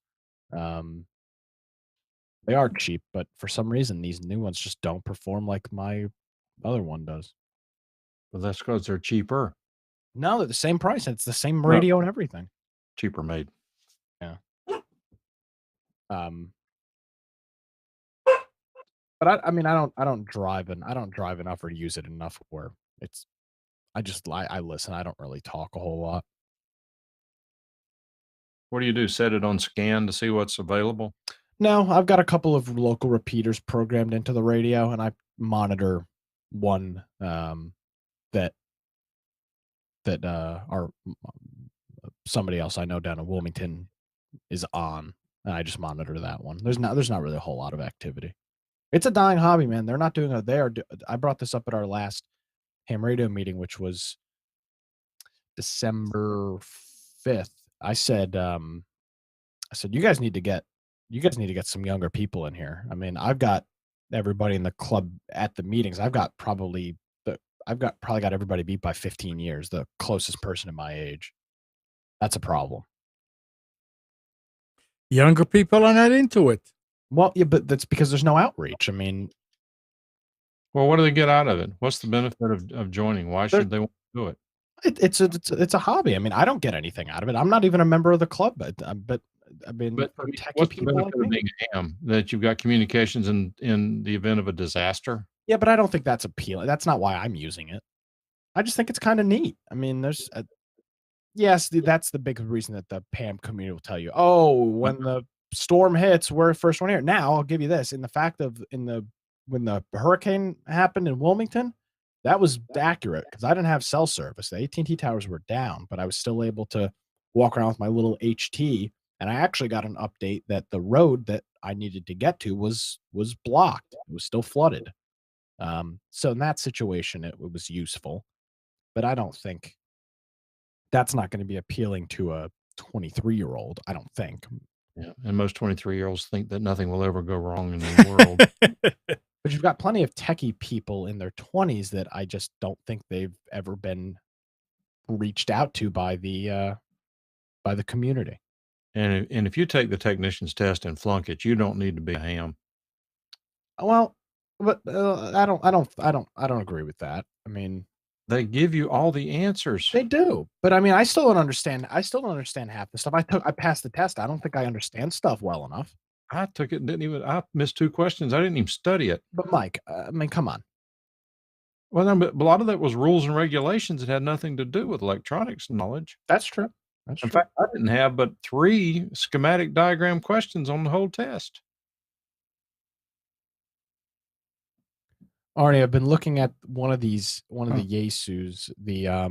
They are cheap, but for some reason these new ones just don't perform like my other one does. Well, that's because they're cheaper. No, they're the same price. And it's the same radio and everything. Cheaper made. Yeah. But I mean, I don't drive enough or use it enough where I listen. I don't really talk a whole lot. What do you do? Set it on scan to see what's available? No, I've got a couple of local repeaters programmed into the radio, and I monitor one that that somebody else I know down in Wilmington is on, and I just monitor that one. There's not really a whole lot of activity. It's a dying hobby, man. They're not doing it. I brought this up at our last ham radio meeting, which was December 5th. I said, you guys need to get some younger people in here. I mean, I've got everybody in the club at the meetings. I've probably got everybody beat by 15 years, the closest person in my age. That's a problem. Younger people are not into it. Well, yeah, but that's because there's no outreach. I mean, Well, what do they get out of it? What's the benefit of joining? Why should they want to do it? it's a hobby. I mean, I don't get anything out of it. I'm not even a member of the club, but I mean, But for techie what's the people benefit like of me, being a ham? That you've got communications in the event of a disaster? yeah, but I don't think that's appealing. That's not why I'm using it. I just think it's kind of neat. I mean, there's yes, that's the big reason that the PAM community will tell you, oh, when the storm hits, we're the first one here. Now, I'll give you this. In the fact of when the hurricane happened in Wilmington, that was accurate because I didn't have cell service. The AT&T towers were down, but I was still able to walk around with my little HT, and I actually got an update that the road that I needed to get to was blocked. It was still flooded. So in that situation, it was useful, but I don't think that's not going to be appealing to a 23-year-old, I don't think. Yeah, and most 23-year-olds think that nothing will ever go wrong in the world. But you've got plenty of techie people in their 20s that I just don't think they've ever been reached out to by the community. And if you take the technician's test and flunk it, you don't need to be a ham. Well, but I don't agree with that. I mean, They give you all the answers. they do, but I mean, I still don't understand half the stuff. I passed the test. I don't think I understand stuff well enough. I took it and I missed 2 questions. I didn't even study it. But Mike, I mean, come on. Well, no, but a lot of that was rules and regulations. It had nothing to do with electronics knowledge. That's true. That's In true. fact, I didn't have but 3 schematic diagram questions on the whole test. Arnie, I've been looking at one of the Yesus, let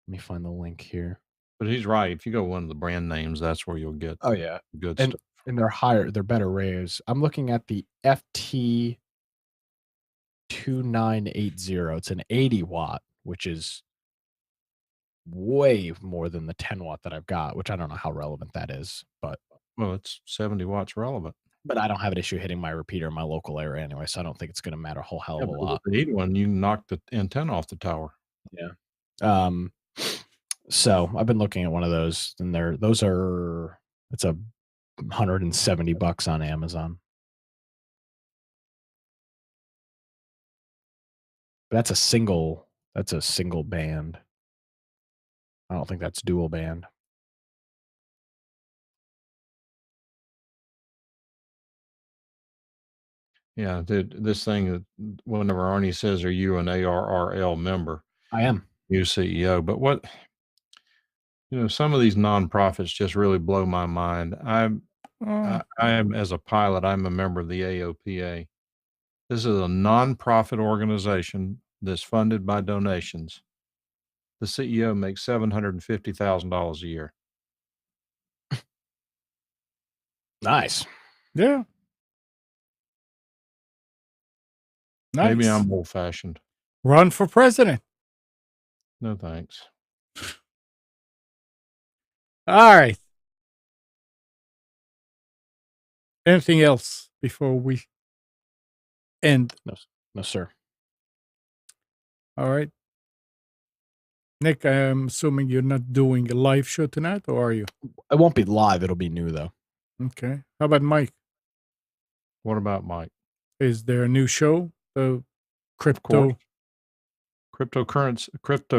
me find the link here. But he's right. If you go one of the brand names, that's where you'll get Oh yeah. good And stuff. and they're better rays. I'm looking at the FT 2980. It's an 80 watt, which is way more than the 10 watt that I've got, which I don't know how relevant that is, but Well, it's 70 watts relevant. I don't have an issue hitting my repeater in my local area anyway, so I don't think it's going to matter a whole hell of a But lot. with the 81, you can knock the antenna off the tower. Yeah. So I've been looking at one of those, and it's $170 on Amazon. But that's a single band. I don't think that's dual band. Yeah, this thing, whenever Arnie says, "Are you an ARRL member?" I am. New CEO. But some of these nonprofits just really blow my mind. I am, as a pilot, I'm a member of the AOPA. This is a nonprofit organization that's funded by donations. The CEO makes $750,000 a year. Nice. Yeah. Nice. Maybe I'm old fashioned. Run for president. No thanks. All right. Anything else before we end? No, sir. All right. Nick, I'm assuming you're not doing a live show tonight, or are you? It won't be live. It'll be new though. Okay. How about Mike? What about Mike? Is there a new show? The crypto. Crypto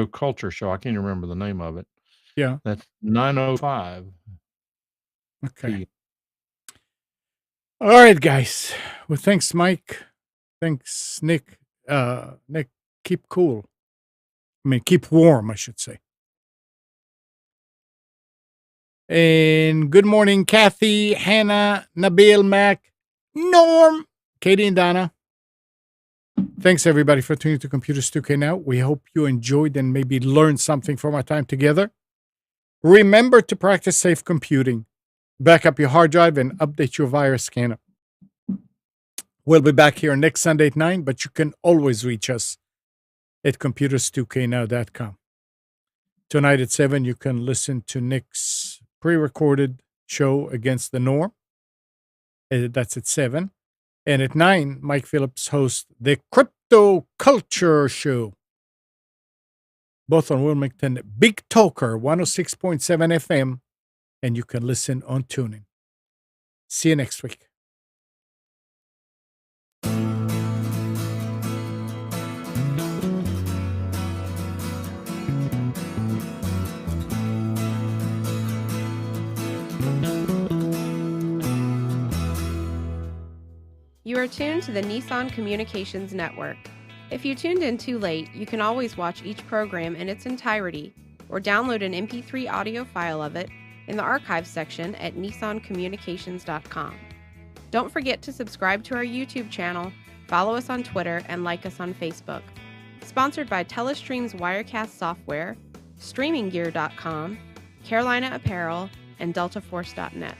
culture show. I can't even remember the name of it. Yeah. That's 9:05. Okay. All right, guys. Well, thanks, Mike. Thanks, Nick. Nick, keep cool. I mean, keep warm, I should say. And good morning, Kathy, Hannah, Nabil, Mac, Norm, Katie, and Donna. Thanks, everybody, for tuning to Computers 2K Now. We hope you enjoyed and maybe learned something from our time together. Remember to practice safe computing. Back up your hard drive and update your virus scanner. We'll be back here next Sunday at 9, but you can always reach us at computers2know.com. Tonight at 7, you can listen to Nick's pre-recorded show Against the Norm. That's at 7. And at 9, Mike Phillips hosts the Crypto Culture Show. Both on Wilmington Big Talker 106.7 FM. And you can listen on TuneIn. See you next week. You are tuned to the Nissan Communications Network. If you tuned in too late, you can always watch each program in its entirety or download an MP3 audio file of it in the archives section at nissancommunications.com. Don't forget to subscribe to our YouTube channel, follow us on Twitter, and like us on Facebook. Sponsored by Telestream's Wirecast software, StreamingGear.com, Carolina Apparel, and DeltaForce.net.